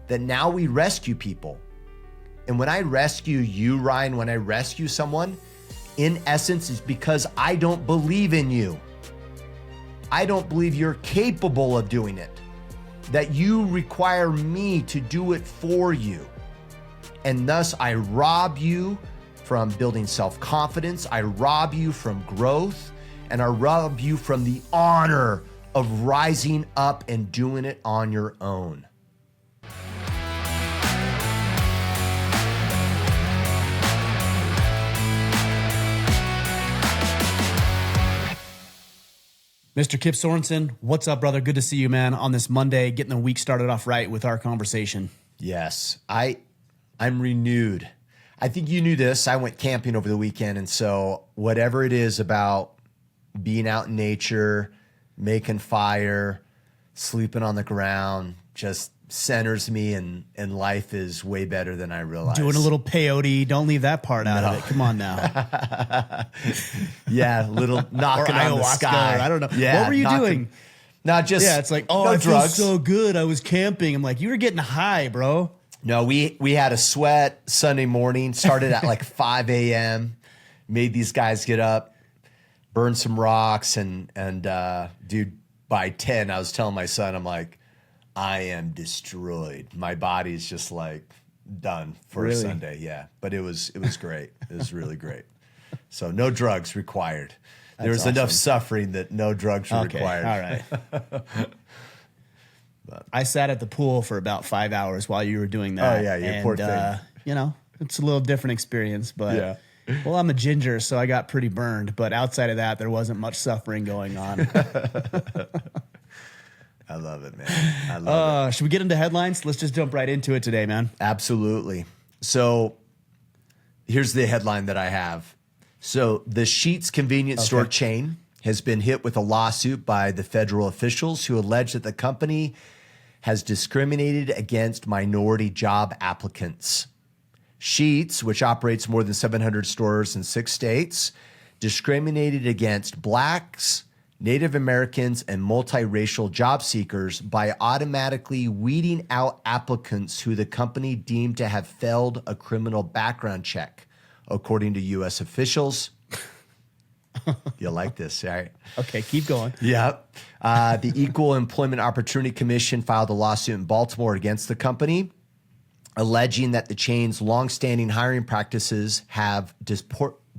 that now we rescue people. And when I rescue you, Ryan, when I rescue someone, in essence, it's because I don't believe in you. I don't believe you're capable of doing it, that you require me to do it for you. And thus I rob you from building self-confidence. I rob you from growth, and I rob you from the honor of rising up and doing it on your own. Mr. Kip Sorensen, what's up, brother? Good to see you, man, on this Monday, getting the week started off right with our conversation. Yes, I'm renewed. I think you knew this. I went camping over the weekend, and so whatever it is about being out in nature, making fire, sleeping on the ground, just centers me, and life is way better than I realized. Doing a little peyote. Don't leave that part out of it. Come on now. Yeah, a little knocking on the sky. Or I don't know. Yeah, what were you doing? Not just it's like, oh, I feel so good. I was camping. I'm like, you were getting high, bro. No, we had a sweat Sunday morning. Started at like 5 a.m. Made these guys get up, burn some rocks, and dude, by 10, I was telling my son, I'm like, I am destroyed. My body's just like done for a Sunday. Yeah, but it was great. It was really great. So no drugs required. There was enough suffering that no drugs were required. All right. I sat at the pool for about 5 hours while you were doing that. Oh, yeah, you poor thing. You know, it's a little different experience, but well, I'm a ginger, so I got pretty burned. But outside of that, there wasn't much suffering going on. I love it, man. I love it. Should we get into headlines? Let's just jump right into it today, man. Absolutely. So here's the headline that I have. So the Sheetz convenience store chain has been hit with a lawsuit by the federal officials who allege that the company has discriminated against minority job applicants. Sheetz, which operates more than 700 stores in 6 states, discriminated against Blacks, Native Americans, and multiracial job seekers by automatically weeding out applicants who the company deemed to have failed a criminal background check, according to U.S. officials. You'll like this, right? Okay, keep going. Yep. The Equal Employment Opportunity Commission filed a lawsuit in Baltimore against the company, alleging that the chain's longstanding hiring practices have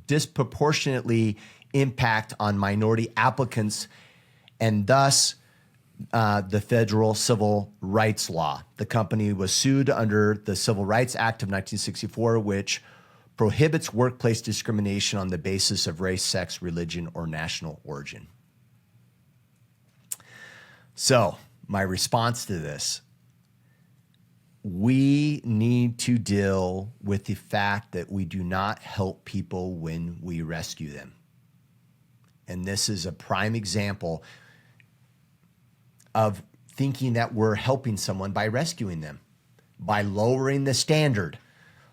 disproportionately impact on minority applicants, and thus the federal civil rights law. The company was sued under the Civil Rights Act of 1964, which prohibits workplace discrimination on the basis of race, sex, religion, or national origin. So, my response to this: we need to deal with the fact that we do not help people when we rescue them. And this is a prime example of thinking that we're helping someone by rescuing them, by lowering the standard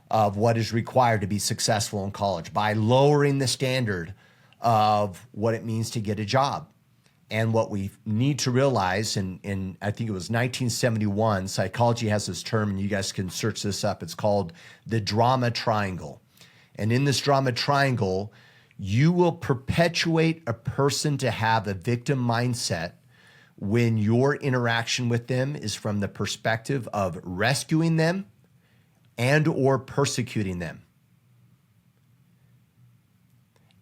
of what is required to be successful in college, by lowering the standard of what it means to get a job. And what we need to realize, in I think it was 1971, psychology has this term, and you guys can search this up. It's called the drama triangle. And in this drama triangle, you will perpetuate a person to have a victim mindset when your interaction with them is from the perspective of rescuing them and or persecuting them.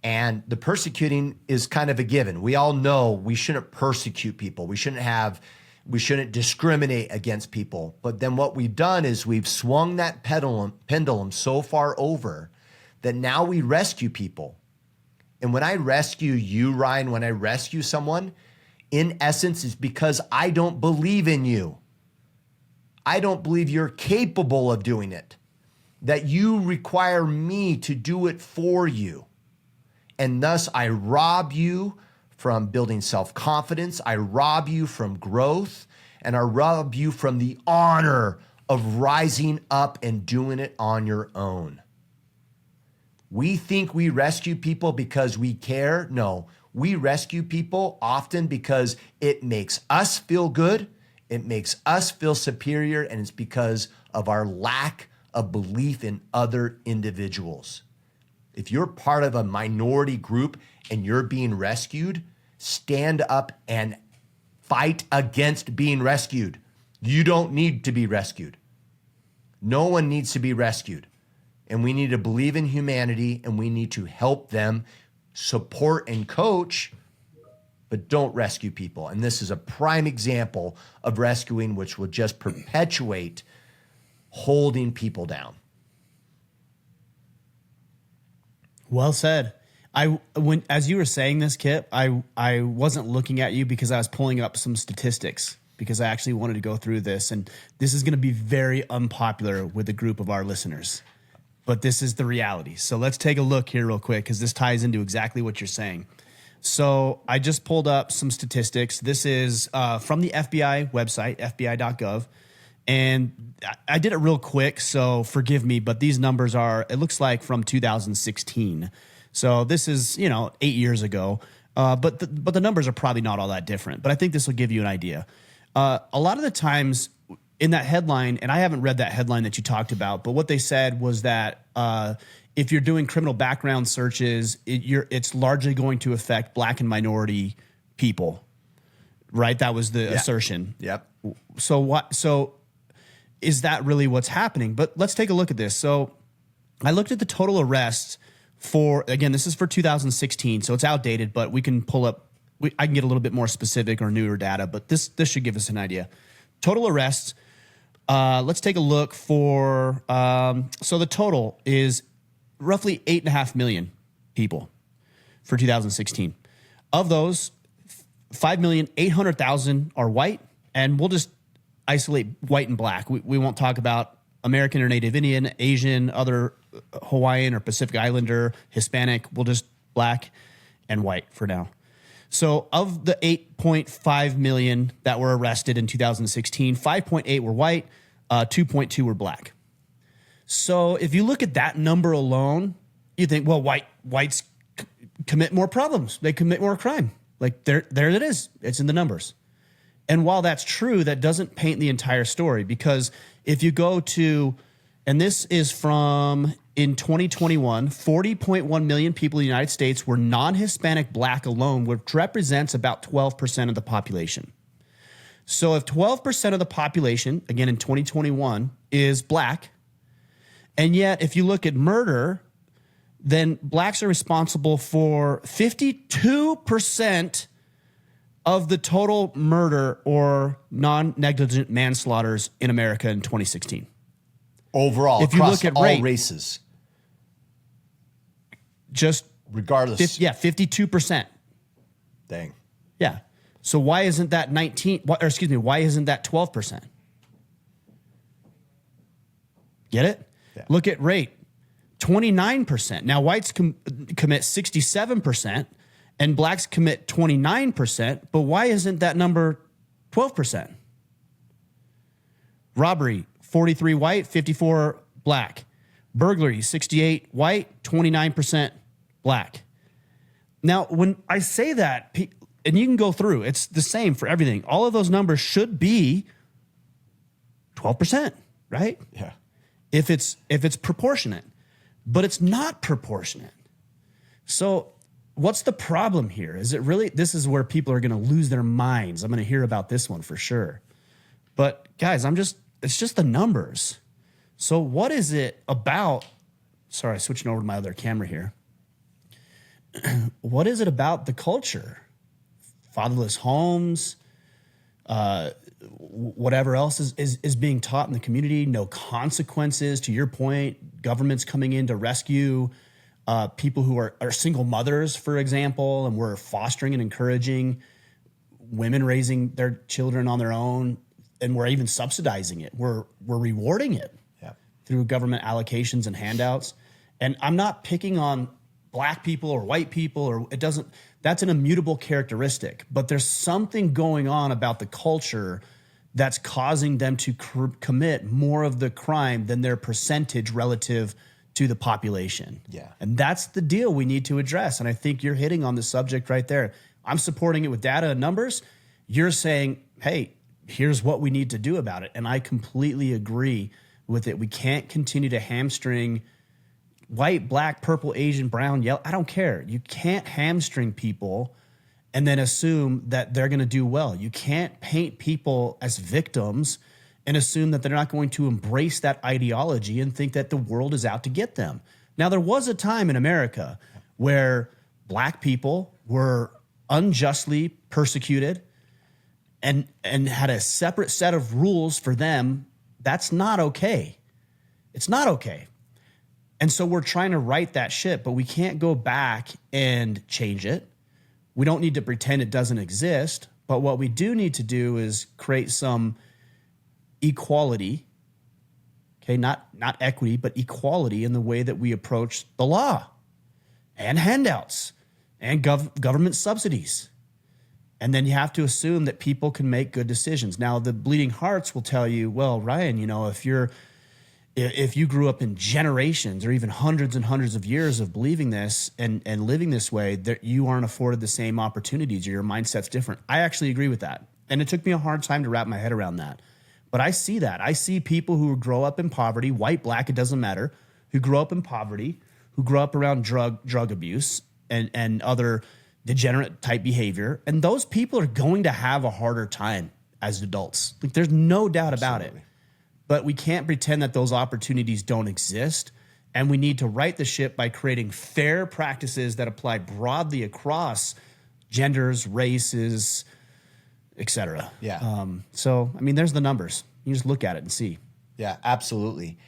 And the persecuting is kind of a given. We all know we shouldn't persecute people. We shouldn't discriminate against people. But then what we've done is we've swung that pendulum so far over that now we rescue people. And when I rescue you, Ryan, when I rescue someone, in essence, it's because I don't believe in you. I don't believe you're capable of doing it, that you require me to do it for you. And thus I rob you from building self-confidence. I rob you from growth, and I rob you from the honor of rising up and doing it on your own. We think we rescue people because we care. No, we rescue people often because it makes us feel good. It makes us feel superior, and it's because of our lack of belief in other individuals. If you're part of a minority group and you're being rescued, stand up and fight against being rescued. You don't need to be rescued. No one needs to be rescued. And we need to believe in humanity, and we need to help them, support and coach, but don't rescue people. And this is a prime example of rescuing, which will just perpetuate holding people down. Well said. As you were saying this, Kip, I wasn't looking at you because I was pulling up some statistics because I actually wanted to go through this, and this is going to be very unpopular with a group of our listeners, but this is the reality. So let's take a look here real quick because this ties into exactly what you're saying. So I just pulled up some statistics. This is from the FBI website, fbi.gov. And I did it real quick, so forgive me, but these numbers are, it looks like from 2016. So this is, 8 years ago. But the numbers are probably not all that different. But I think this will give you an idea. A lot of the times in that headline, and I haven't read that headline that you talked about, but what they said was that if you're doing criminal background searches, it's largely going to affect black and minority people, right? That was the assertion. Yep. So is that really what's happening? But let's take a look at this. So I looked at the total arrests for, again, this is for 2016, so it's outdated, but we can pull up, I can get a little bit more specific or newer data, but this should give us an idea. Total arrests, let's take a look for, so the total is roughly 8.5 million people for 2016. Of those, 5,800,000 are white, and we'll just isolate white and black. We won't talk about American or Native Indian, Asian, other Hawaiian or Pacific Islander, Hispanic. We'll just black and white for now. So of the 8.5 million that were arrested in 2016, 5.8 were white, 2.2 were black. So if you look at that number alone, you think, well, whites commit more problems. They commit more crime. Like there it is. It's in the numbers. And while that's true, that doesn't paint the entire story, because if you go to, and this is from in 2021, 40.1 million people in the United States were non-Hispanic black alone, which represents about 12% of the population. So if 12% of the population, again in 2021, is black, and yet if you look at murder, then blacks are responsible for 52% of the total murder or non-negligent manslaughters in America in 2016. Overall, if you across look at all rate, races. Just regardless. 52%. Dang. Yeah. So why isn't that why isn't that 12%? Get it? Yeah. Look at rate. 29%. Now whites commit 67%. And blacks commit 29%, but why isn't that number 12%? Robbery, 43 white, 54 black. Burglary, 68 white, 29% black. Now, when I say that, and you can go through, it's the same for everything. All of those numbers should be 12%, right? Yeah. If it's proportionate, but it's not proportionate. So what's the problem here? Is it really, this is where people are going to lose their minds. I'm going to hear about this one for sure. But guys, it's just the numbers. So what is it about? Sorry, switching over to my other camera here. What is it about the culture? Fatherless homes, whatever else is being taught in the community, no consequences. To your point, government's coming in to rescue people who are single mothers, for example, and we're fostering and encouraging women raising their children on their own, and we're even subsidizing it. We're rewarding it through government allocations and handouts. And I'm not picking on black people or white people, or that's an immutable characteristic, but there's something going on about the culture that's causing them to commit more of the crime than their percentage relative to the population. Yeah. And that's the deal we need to address. And I think you're hitting on the subject right there. I'm supporting it with data and numbers. You're saying, hey, here's what we need to do about it. And I completely agree with it. We can't continue to hamstring white, black, purple, Asian, brown, yellow. I don't care. You can't hamstring people and then assume that they're going to do well. You can't paint people as victims and assume that they're not going to embrace that ideology and think that the world is out to get them. Now, there was a time in America where black people were unjustly persecuted and had a separate set of rules for them. That's not okay. It's not okay. And so we're trying to right that ship, but we can't go back and change it. We don't need to pretend it doesn't exist. But what we do need to do is create some equality, okay, not equity, but equality in the way that we approach the law and handouts and government subsidies. And then you have to assume that people can make good decisions. Now, the bleeding hearts will tell you, well, Ryan, you know, if you grew up in generations or even hundreds and hundreds of years of believing this and living this way, that you aren't afforded the same opportunities or your mindset's different. I actually agree with that. And it took me a hard time to wrap my head around that. But I see that. I see people who grow up in poverty, white, black, it doesn't matter, who grow up in poverty, who grow up around drug abuse and other degenerate type behavior. And those people are going to have a harder time as adults. Like, there's no doubt about it. But we can't pretend that those opportunities don't exist. And we need to right the ship by creating fair practices that apply broadly across genders, races, etc. Yeah. So, I mean, there's the numbers. You just look at it and see. Yeah, absolutely.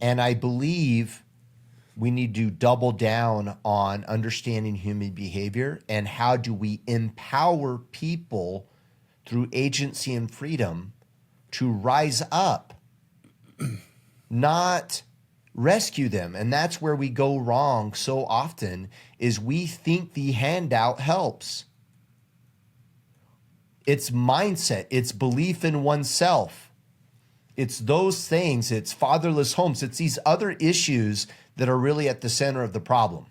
And I believe we need to double down on understanding human behavior and how do we empower people through agency and freedom to rise up, not rescue them. And that's where we go wrong so often, is we think the handout helps. It's mindset, it's belief in oneself. It's those things, it's fatherless homes, it's these other issues that are really at the center of the problem.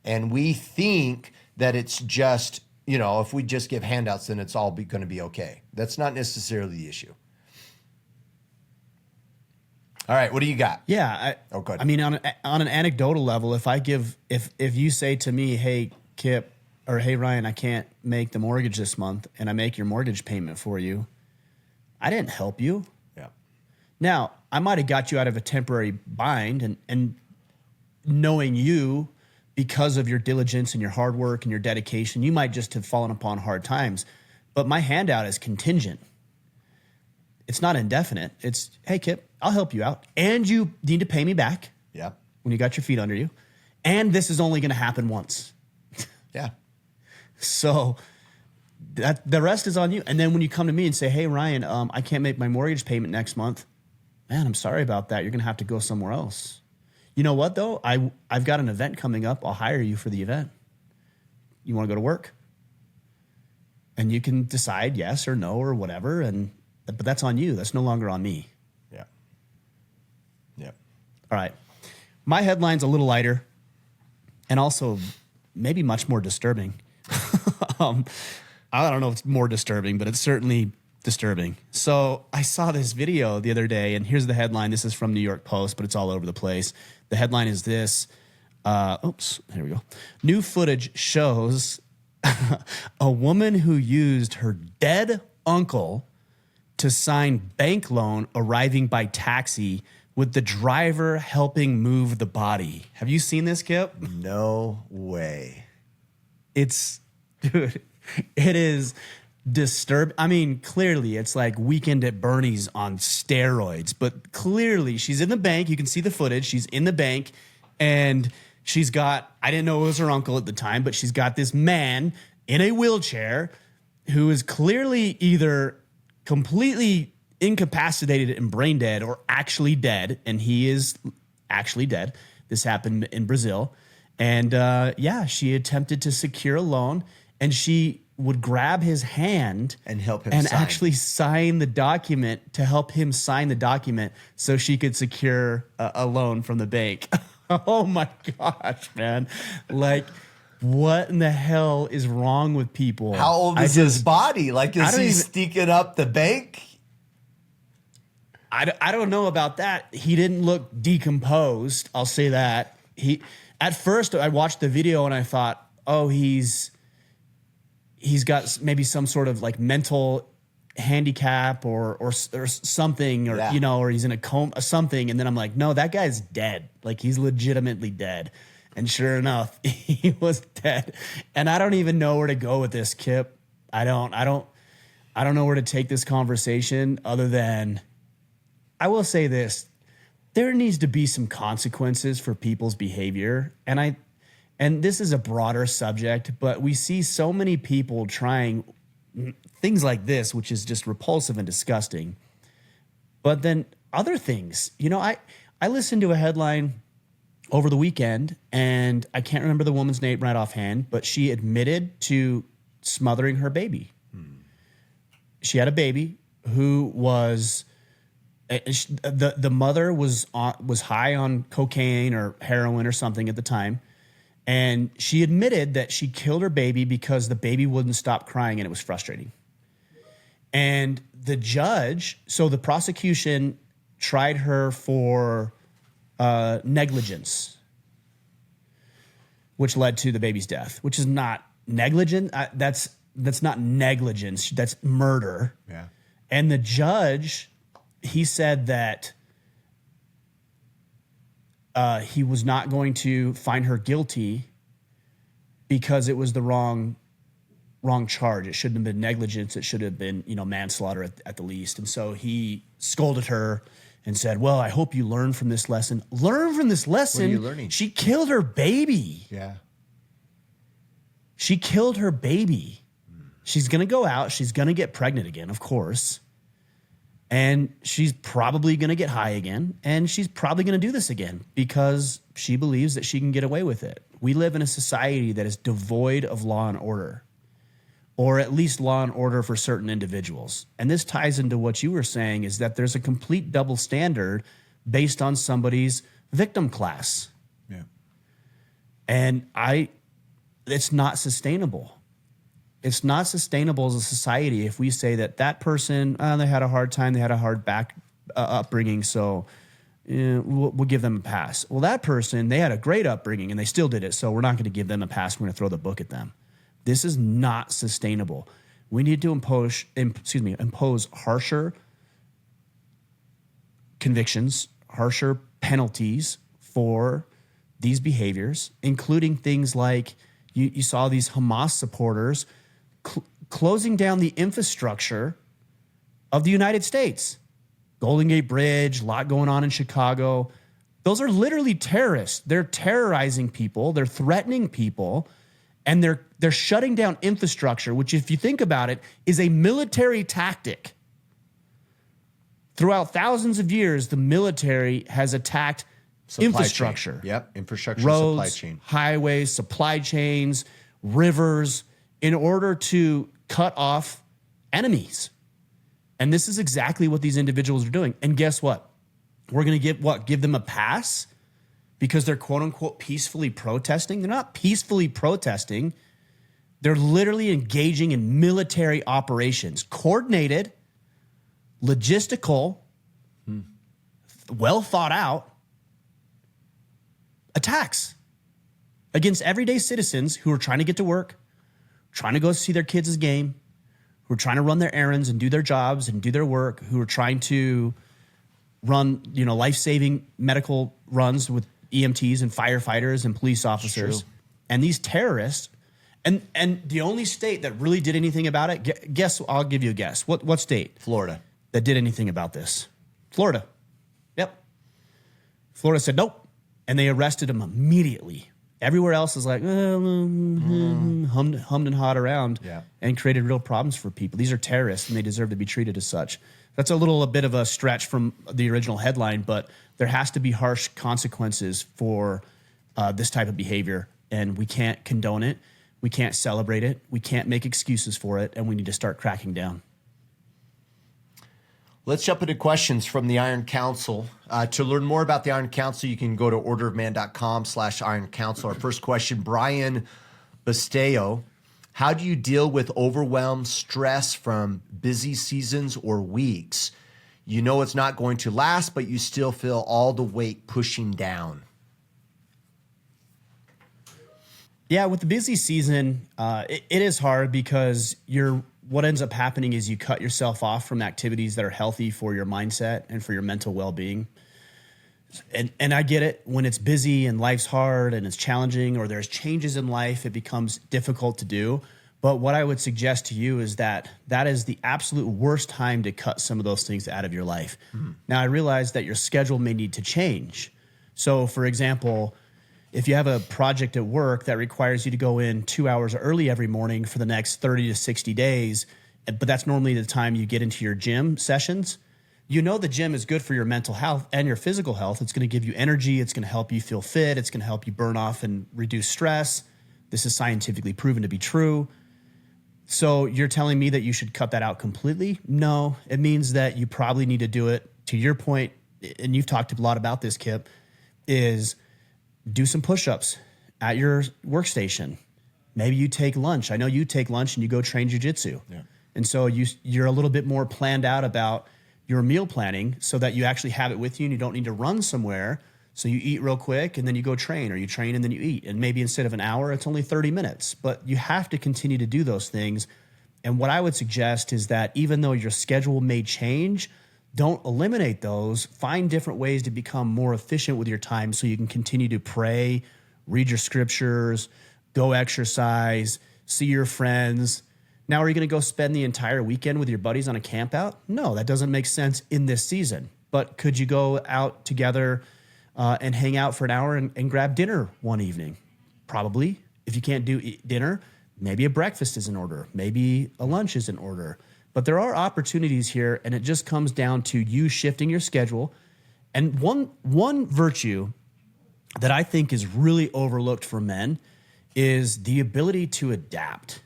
And we think that it's just, you know, if we just give handouts, then it's all going to be okay. That's not necessarily the issue. All right, what do you got? Yeah, Oh, good. I mean, on an anecdotal level, if you say to me, hey, Kip, or hey, Ryan, I can't make the mortgage this month, and I make your mortgage payment for you, I didn't help you. Yeah. Now, I might have got you out of a temporary bind, and knowing you, because of your diligence and your hard work and your dedication, you might just have fallen upon hard times. But my handout is contingent. It's not indefinite. It's, hey, Kip, I'll help you out. And you need to pay me back. Yeah. When you got your feet under you. And this is only going to happen once. Yeah. So the rest is on you. And then when you come to me and say, hey, Ryan, I can't make my mortgage payment next month. Man, I'm sorry about that. You're going to have to go somewhere else. You know what, though? I've got an event coming up. I'll hire you for the event. You want to go to work? And you can decide yes or no or whatever. But that's on you. That's no longer on me. Yeah. Yeah. All right. My headline's a little lighter and also maybe much more disturbing. I don't know if it's more disturbing, but it's certainly disturbing. So I saw this video the other day, and here's the headline. This is from New York Post, but it's all over the place. The headline is this. Here we go. New footage shows a woman who used her dead uncle to sign bank loan arriving by taxi with the driver helping move the body. Have you seen this, Kip? No way. Dude, it is disturbing. I mean, clearly it's like Weekend at Bernie's on steroids, but clearly she's in the bank. You can see the footage. She's in the bank and she's got, I didn't know it was her uncle at the time, but she's got this man in a wheelchair who is clearly either completely incapacitated and brain dead or actually dead. And he is actually dead. This happened in Brazil. And she attempted to secure a loan, and she would grab his hand and help him and sign. actually sign the document to help him sign the document so she could secure a loan from the bank. Oh my gosh, man. Like, what in the hell is wrong with people? How old is his body? Like, is he sneaking up the bank I don't know about that. He didn't look decomposed. I'll say that. At first I watched the video and I thought, oh, he's got maybe some sort of like mental handicap or something, or Yeah. or he's in a coma, something. And then I'm like, no, that guy's dead. Like, he's legitimately dead. And sure enough, he was dead. And I don't even know where to go with this, Kip. I don't know where to take this conversation other than I will say this. There needs to be some consequences for people's behavior. And this is a broader subject, but we see so many people trying things like this, which is just repulsive and disgusting. But then other things, I listened to a headline over the weekend, and I can't remember the woman's name right offhand, but she admitted to smothering her baby. She had a baby who was the mother was high on cocaine or heroin or something at the time, and she admitted that she killed her baby because the baby wouldn't stop crying and it was frustrating. And the judge, so the prosecution tried her for negligence, which led to the baby's death, which is not negligent. That's not negligence. That's murder. Yeah. And the judge, he said that he was not going to find her guilty because it was the wrong charge. It shouldn't have been negligence. It should have been, manslaughter at the least. And so he scolded her and said, well, I hope you learn from this lesson. Learn from this lesson. What are you learning? She killed her baby. Yeah. She killed her baby. She's going to go out. She's going to get pregnant again, of course. And she's probably going to get high again. And she's probably going to do this again because she believes that she can get away with it. We live in a society that is devoid of law and order, or at least law and order for certain individuals. And this ties into what you were saying, is that there's a complete double standard based on somebody's victim class. Yeah. And it's not sustainable. It's not sustainable as a society if we say that person, they had a hard time, they had a hard upbringing, so we'll give them a pass. Well, that person, they had a great upbringing and they still did it, so we're not going to give them a pass. We're going to throw the book at them. This is not sustainable. We need to impose harsher convictions, harsher penalties for these behaviors, including things like you saw these Hamas supporters closing down the infrastructure of the United States. Golden Gate Bridge, a lot going on in Chicago. Those are literally terrorists. They're terrorizing people. They're threatening people. And they're shutting down infrastructure, which, if you think about it, is a military tactic. Throughout thousands of years, the military has attacked infrastructure. Chain. Yep, infrastructure, roads, supply chain. Highways, supply chains, rivers, in order to cut off enemies. And this is exactly what these individuals are doing. And guess what? We're going to give them a pass because they're quote unquote peacefully protesting. They're not peacefully protesting. They're literally engaging in military operations, coordinated, logistical, well thought out attacks against everyday citizens who are trying to get to work, trying to go see their kids' game, who are trying to run their errands and do their jobs and do their work, who are trying to run, life-saving medical runs with EMTs and firefighters and police officers. And these terrorists, and the only state that really did anything about it, guess, I'll give you a guess. What state? Florida. That did anything about this? Florida. Yep. Florida said nope. And they arrested him immediately. Everywhere else is like, hummed and hawed around and created real problems for people. These are terrorists and they deserve to be treated as such. That's a bit of a stretch from the original headline, but there has to be harsh consequences for this type of behavior. And we can't condone it. We can't celebrate it. We can't make excuses for it. And we need to start cracking down. Let's jump into questions from the Iron Council. To learn more about the Iron Council, you can go to orderofman.com/Iron Council. Our first question, Brian Basteo. How do you deal with overwhelm, stress from busy seasons or weeks? You know it's not going to last, but you still feel all the weight pushing down. Yeah, with the busy season, it is hard because what ends up happening is you cut yourself off from activities that are healthy for your mindset and for your mental well-being. And I get it. When it's busy and life's hard and it's challenging or there's changes in life, it becomes difficult to do. But what I would suggest to you is that is the absolute worst time to cut some of those things out of your life. Now, I realize that your schedule may need to change. So, for example, if you have a project at work that requires you to go in 2 hours early every morning for the next 30 to 60 days, but that's normally the time you get into your gym sessions, you know the gym is good for your mental health and your physical health. It's going to give you energy. It's going to help you feel fit. It's going to help you burn off and reduce stress. This is scientifically proven to be true. So you're telling me that you should cut that out completely? No, it means that you probably need to do it, to your point, and you've talked a lot about this, Kip, is do some push-ups at your workstation. Maybe you take lunch. I know you take lunch and you go train jiu-jitsu. Yeah. And so you're a little bit more planned out about your meal planning so that you actually have it with you and you don't need to run somewhere. So you eat real quick and then you go train, or you train and then you eat. And maybe instead of an hour, it's only 30 minutes. But you have to continue to do those things. And what I would suggest is that even though your schedule may change, don't eliminate those. Find different ways to become more efficient with your time so you can continue to pray, read your scriptures, go exercise, see your friends. Now, are you going to go spend the entire weekend with your buddies on a camp out? No, that doesn't make sense in this season. But could you go out together and hang out for an hour and grab dinner one evening? Probably. If you can't do dinner, maybe a breakfast is in order. Maybe a lunch is in order. But there are opportunities here, and it just comes down to you shifting your schedule. And one virtue that I think is really overlooked for men is the ability to adapt.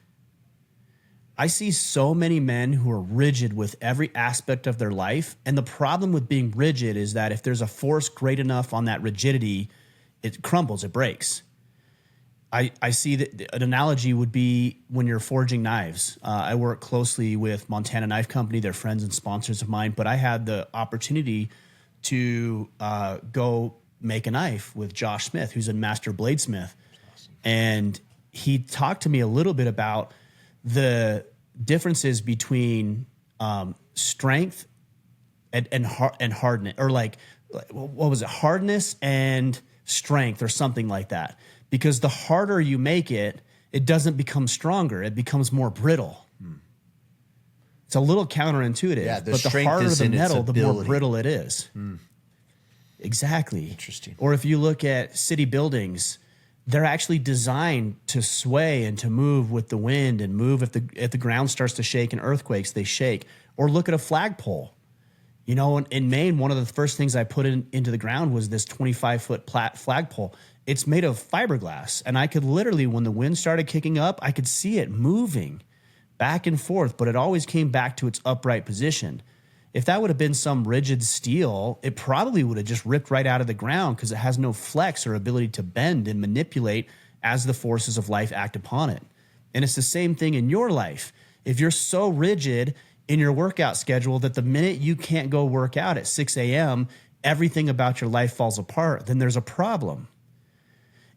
I see so many men who are rigid with every aspect of their life. And the problem with being rigid is that if there's a force great enough on that rigidity, it crumbles, it breaks. I see that an analogy would be when you're forging knives. I work closely with Montana Knife Company. They're friends and sponsors of mine, but I had the opportunity to go make a knife with Josh Smith, who's a master bladesmith. Awesome. And he talked to me a little bit about the differences between strength and hardness, or like, what was it? Hardness and strength or something like that. Because the harder you make it, it doesn't become stronger. It becomes more brittle. It's a little counterintuitive, yeah, but the harder the metal, the more brittle it is. Exactly. Interesting. Or if you look at city buildings, they're actually designed to sway and to move with the wind and move if the ground starts to shake in earthquakes, they shake. Or look at a flagpole. You know, in Maine, one of the first things I put into the ground was this 25-foot flagpole. It's made of fiberglass, and I could literally, when the wind started kicking up, I could see it moving back and forth, but it always came back to its upright position. If that would have been some rigid steel, it probably would have just ripped right out of the ground because it has no flex or ability to bend and manipulate as the forces of life act upon it. And it's the same thing in your life. If you're so rigid in your workout schedule that the minute you can't go work out at 6 a.m., everything about your life falls apart, then there's a problem.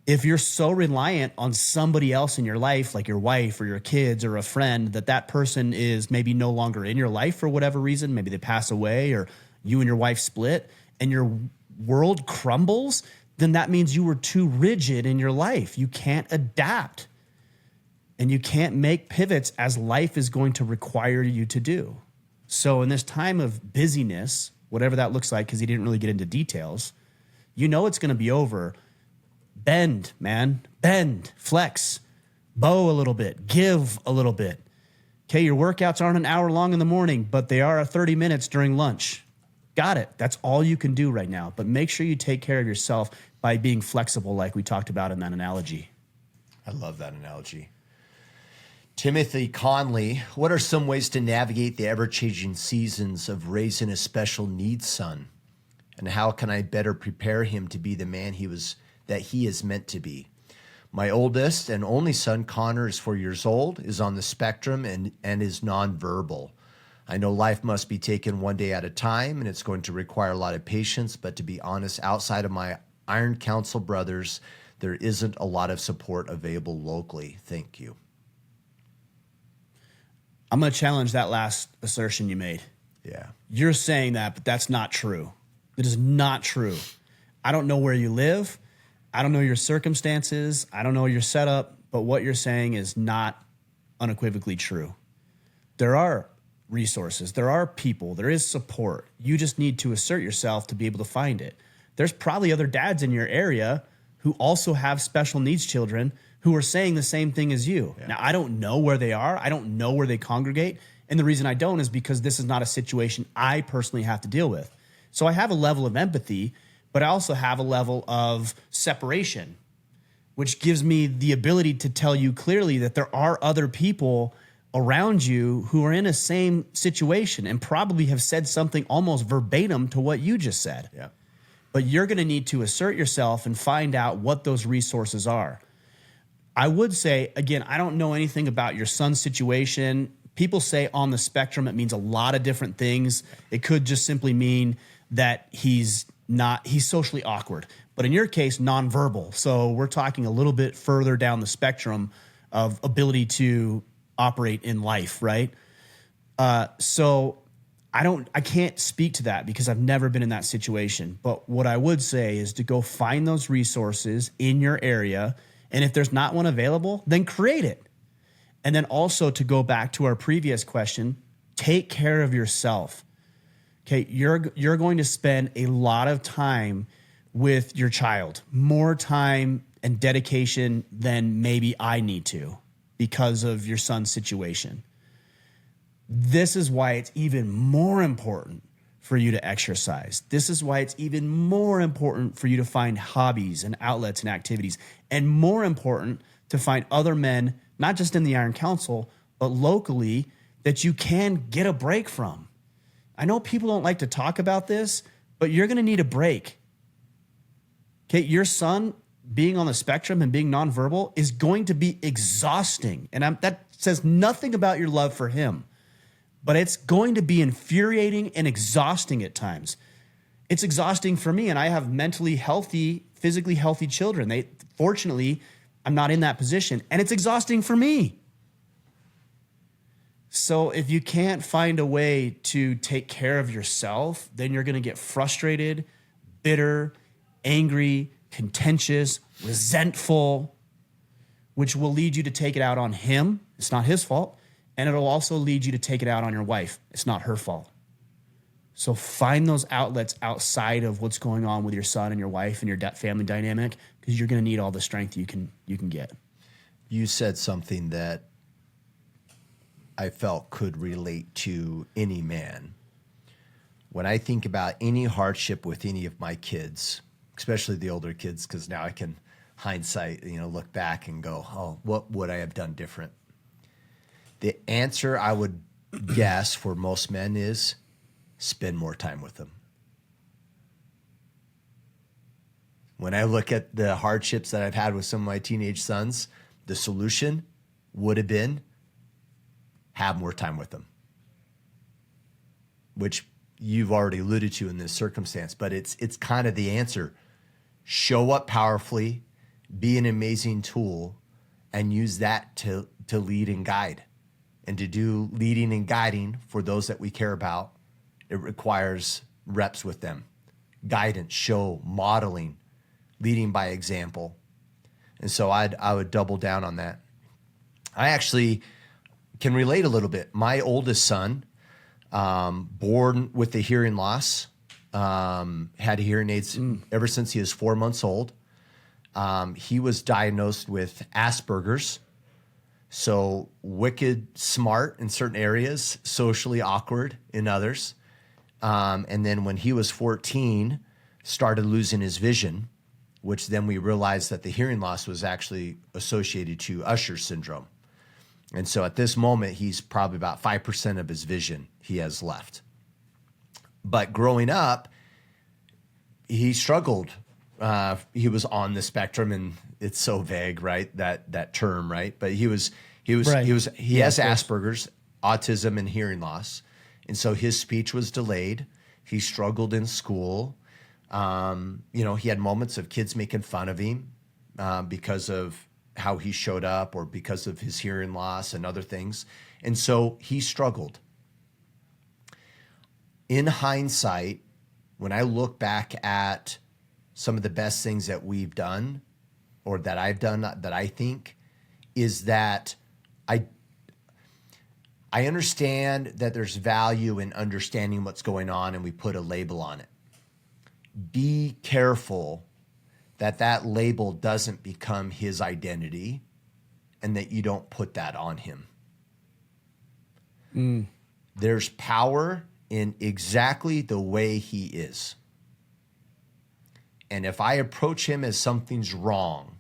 If you're so reliant on somebody else in your life, like your wife or your kids or a friend, that person is maybe no longer in your life for whatever reason, maybe they pass away or you and your wife split and your world crumbles, then that means you were too rigid in your life. You can't adapt and you can't make pivots as life is going to require you to do. So in this time of busyness, whatever that looks like, because he didn't really get into details, you know it's going to be over. Bend, man. Bend, flex, bow a little bit, give a little bit. Okay, your workouts aren't an hour long in the morning, but they are 30 minutes during lunch. Got it. That's all you can do right now. But make sure you take care of yourself by being flexible like we talked about in that analogy. I love that analogy. Timothy Conley, what are some ways to navigate the ever-changing seasons of raising a special needs son? And how can I better prepare him to be the man that he is meant to be? My oldest and only son, Connor, is 4 years old, is on the spectrum and is nonverbal. I know life must be taken one day at a time, and it's going to require a lot of patience. But to be honest, outside of my Iron Council brothers, there isn't a lot of support available locally. Thank you. I'm going to challenge that last assertion you made. Yeah. You're saying that, but that's not true. It is not true. I don't know where you live. I don't know your circumstances. I don't know your setup, but what you're saying is not unequivocally true. There are resources. There are people. There is support. You just need to assert yourself to be able to find it. There's probably other dads in your area who also have special needs children who are saying the same thing as you. Yeah. Now, I don't know where they are. I don't know where they congregate. And the reason I don't is because this is not a situation I personally have to deal with. So I have a level of empathy, but I also have a level of separation, which gives me the ability to tell you clearly that there are other people around you who are in a same situation and probably have said something almost verbatim to what you just said. Yeah. But you're going to need to assert yourself and find out what those resources are. I would say, again, I don't know anything about your son's situation. People say on the spectrum, it means a lot of different things. It could just simply mean that he's socially awkward. But in your case, nonverbal. So we're talking a little bit further down the spectrum of ability to operate in life, right? So I can't speak to that because I've never been in that situation. But what I would say is to go find those resources in your area. And if there's not one available, then create it. And then also to go back to our previous question, take care of yourself. Okay, you're going to spend a lot of time with your child, more time and dedication than maybe I need to because of your son's situation. This is why it's even more important for you to exercise. This is why it's even more important for you to find hobbies and outlets and activities, and more important to find other men, not just in the Iron Council, but locally, that you can get a break from. I know people don't like to talk about this, but you're going to need a break. Okay, your son being on the spectrum and being nonverbal is going to be exhausting. And that says nothing about your love for him, but it's going to be infuriating and exhausting at times. It's exhausting for me, and I have mentally healthy, physically healthy children. Fortunately, I'm not in that position, and it's exhausting for me. So if you can't find a way to take care of yourself, then you're going to get frustrated, bitter, angry, contentious, resentful, which will lead you to take it out on him. It's not his fault. And it'll also lead you to take it out on your wife. It's not her fault. So find those outlets outside of what's going on with your son and your wife and your family dynamic, because you're going to need all the strength you can get. You said something that I felt could relate to any man. When I think about any hardship with any of my kids, especially the older kids, because now I can hindsight, look back and go, oh, what would I have done different? The answer I would guess for most men is spend more time with them. When I look at the hardships that I've had with some of my teenage sons, the solution would have been have more time with them, which you've already alluded to in this circumstance, but it's kind of the answer. Show up powerfully, be an amazing tool, and use that to lead and guide. And to do leading and guiding for those that we care about, it requires reps with them, guidance, show, modeling, leading by example. And so I would double down on that. I actually can relate a little bit. My oldest son, born with a hearing loss, had hearing aids ever since he was 4 months old. He was diagnosed with Asperger's. So wicked smart in certain areas, socially awkward in others. And then when he was 14, started losing his vision, which then we realized that the hearing loss was actually associated to Usher syndrome. And so at this moment, he's probably about 5% of his vision he has left. But growing up, he struggled. He was on the spectrum, and it's so vague, right? That term, right? But he has Asperger's, autism, and hearing loss. And so his speech was delayed. He struggled in school. He had moments of kids making fun of him because of how he showed up or because of his hearing loss and other things. And so he struggled. In hindsight, when I look back at some of the best things that we've done or that I've done that I think is that I understand that there's value in understanding what's going on and we put a label on it. Be careful that that label doesn't become his identity and that you don't put that on him. There's power in exactly the way he is. And if I approach him as something's wrong,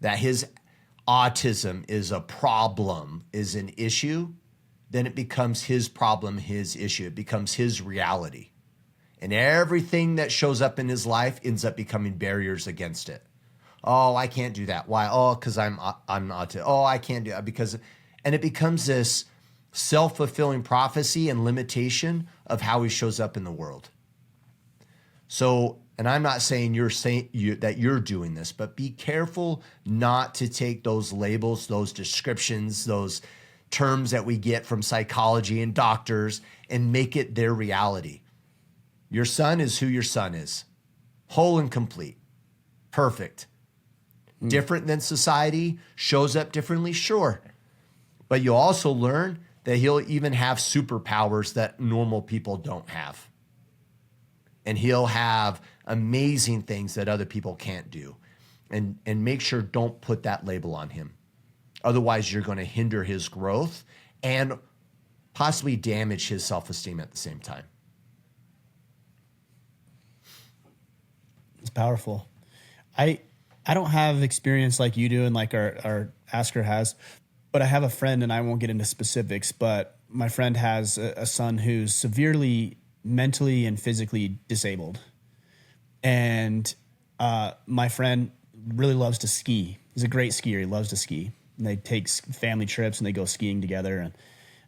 that his autism is a problem, is an issue, then it becomes his problem, his issue. It becomes his reality. And everything that shows up in his life ends up becoming barriers against it. Oh, I can't do that. Why? Oh, because I'm autistic. Oh, I can't do that and it becomes this self-fulfilling prophecy and limitation of how he shows up in the world. So, and I'm not saying that you're doing this, but be careful not to take those labels, those descriptions, those terms that we get from psychology and doctors and make it their reality. Your son is who your son is. Whole and complete. Perfect. Different than society, shows up differently, sure. But you'll also learn that he'll even have superpowers that normal people don't have. And he'll have amazing things that other people can't do. And make sure don't put that label on him. Otherwise, you're going to hinder his growth and possibly damage his self-esteem at the same time. It's powerful. I don't have experience like you do and like our asker has, but I have a friend, and I won't get into specifics, but my friend has a son who's severely mentally and physically disabled. And my friend really loves to ski. He's a great skier. He loves to ski. And they take family trips and they go skiing together.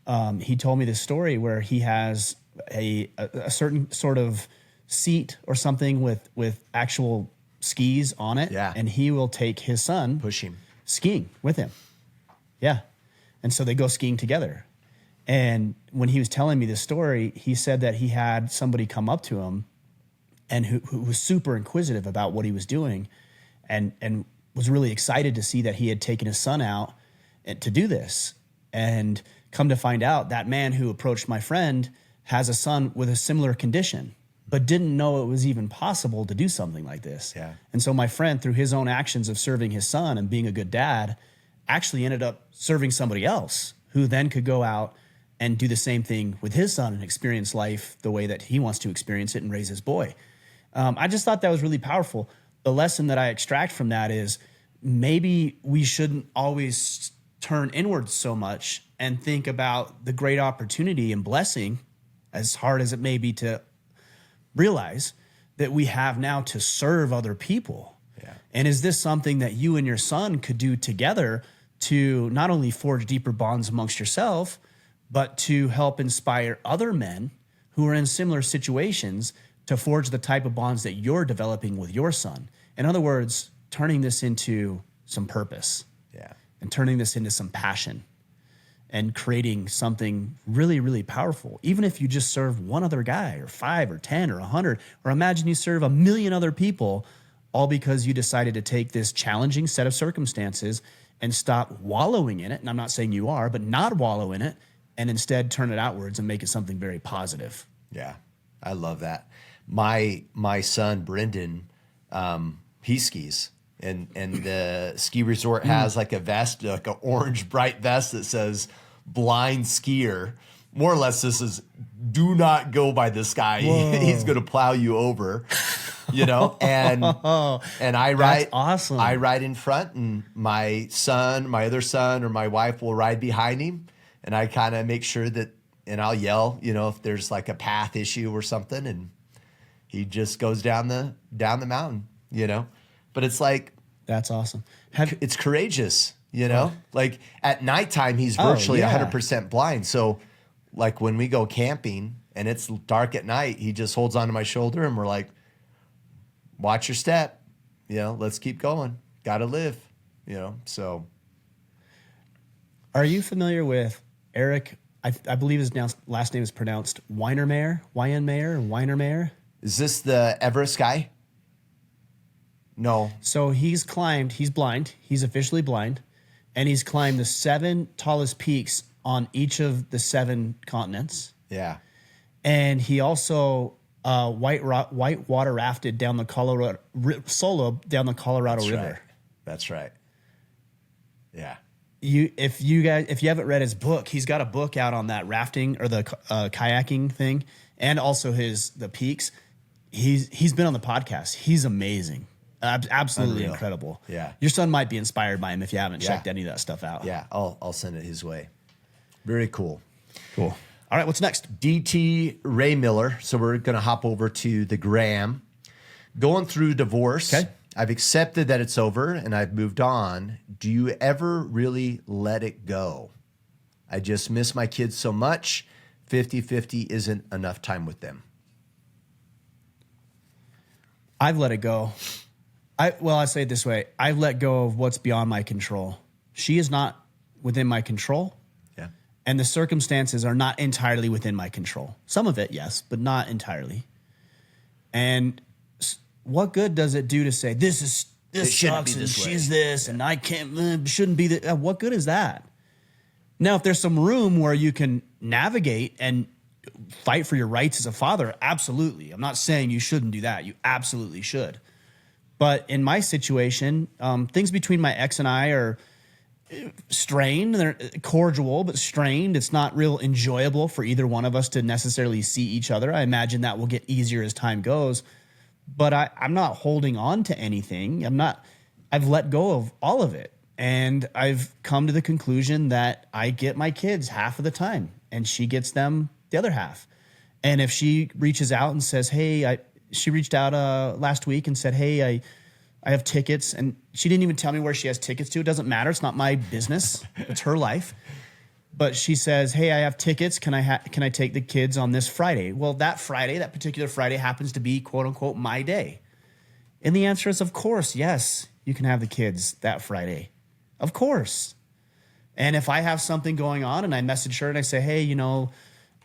And he told me this story where he has a certain sort of seat or something with actual skis on it. Yeah. And he will take his son, push him skiing with him. Yeah. And so they go skiing together. And when he was telling me this story, he said that he had somebody come up to him and who was super inquisitive about what he was doing and was really excited to see that he had taken his son out to do this. And come to find out, that man who approached my friend has a son with a similar condition, but didn't know it was even possible to do something like this. Yeah. And so my friend, through his own actions of serving his son and being a good dad, actually ended up serving somebody else who then could go out and do the same thing with his son and experience life the way that he wants to experience it and raise his boy. I just thought that was really powerful. The lesson that I extract from that is maybe we shouldn't always turn inwards so much and think about the great opportunity and blessing, as hard as it may be to realize, that we have now to serve other people. Yeah. And is this something that you and your son could do together to not only forge deeper bonds amongst yourself, but to help inspire other men who are in similar situations to forge the type of bonds that you're developing with your son? In other words, turning this into some purpose. Yeah. And turning this into some passion and creating something really, really powerful. Even if you just serve one other guy or 5 or 10 or 100, or imagine you serve 1 million other people, all because you decided to take this challenging set of circumstances and stop wallowing in it. And I'm not saying you are, but not wallow in it, and instead turn it outwards and make it something very positive. Yeah, I love that. My son, Brendan, he skis. And the ski resort has like a vest, like an orange bright vest that says blind skier. More or less, this is, do not go by this guy. He's going to plow you over, you know? And I ride, That's awesome. I ride in front, and my son, my other son, or my wife will ride behind him. And I kind of make sure that, and I'll yell, you know, if there's like a path issue or something, and he just goes down the mountain, you know? But it's like, that's awesome. It's courageous, you know? Like at nighttime, he's virtually 100% blind. So Like when we go camping and it's dark at night, he just holds onto my shoulder and we're like, watch your step, let's keep going. Gotta live, so. Are you familiar with Eric? I believe his last name is pronounced Weinermeyer, Weinermeyer. Is this the Everest guy? No. So he's blind. He's officially blind. And he's climbed the 7 tallest peaks on each of the 7 continents. Yeah. And he also white water rafted down the Colorado River. Right. That's right. Yeah. If you haven't read his book, he's got a book out on that rafting or the kayaking thing, and also the peaks. He's been on the podcast. He's amazing. Absolutely Unreal. Incredible. Yeah. Your son might be inspired by him if you haven't checked any of that stuff out. Yeah. I'll send it his way. Very cool. Cool. All right. What's next? DT Ray Miller. So we're going to hop over to the Graham. Going through divorce. Okay. I've accepted that it's over and I've moved on. Do you ever really let it go? I just miss my kids so much. 50-50 isn't enough time with them. I've let it go. I say it this way. I've let go of what's beyond my control. She is not within my control. Yeah. And the circumstances are not entirely within my control. Some of it, yes, but not entirely. And what good does it do to say, this sucks and she's this and I shouldn't be that? What good is that? Now, if there's some room where you can navigate and fight for your rights as a father, absolutely. I'm not saying you shouldn't do that. You absolutely should. But in my situation, things between my ex and I are strained. They're cordial, but strained. It's not real enjoyable for either one of us to necessarily see each other. I imagine that will get easier as time goes. But I'm not holding on to anything. I've let go of all of it. And I've come to the conclusion that I get my kids half of the time and she gets them the other half. And if she reaches out and says, hey, she reached out last week and said, hey, I have tickets. And she didn't even tell me where she has tickets to. It doesn't matter. It's not my business. It's her life. But she says, hey, I have tickets. Can I take the kids on this Friday? Well, that particular Friday happens to be, quote unquote, my day. And the answer is, of course, yes, you can have the kids that Friday. Of course. And if I have something going on and I message her and I say, hey,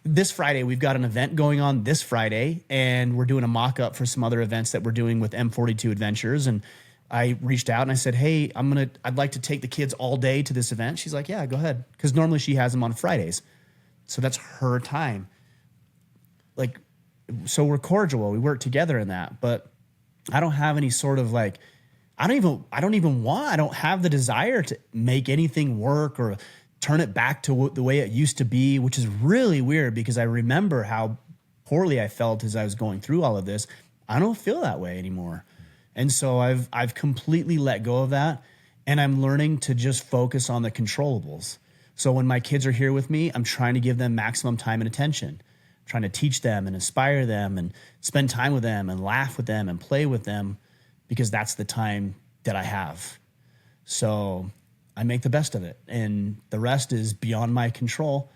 this Friday, we've got an event going on this Friday, and we're doing a mock-up for some other events that we're doing with M42 Adventures. And I reached out and I said, hey, I'd like to take the kids all day to this event. She's like, yeah, go ahead. Because normally she has them on Fridays. So that's her time. So we're cordial. We work together in that. But I don't have any sort of I don't have the desire to make anything work or turn it back to the way it used to be, which is really weird because I remember how poorly I felt as I was going through all of this. I don't feel that way anymore. And so I've completely let go of that, and I'm learning to just focus on the controllables. So when my kids are here with me, I'm trying to give them maximum time and attention, trying to teach them and inspire them and spend time with them and laugh with them and play with them because that's the time that I have. So I make the best of it, and the rest is beyond my control.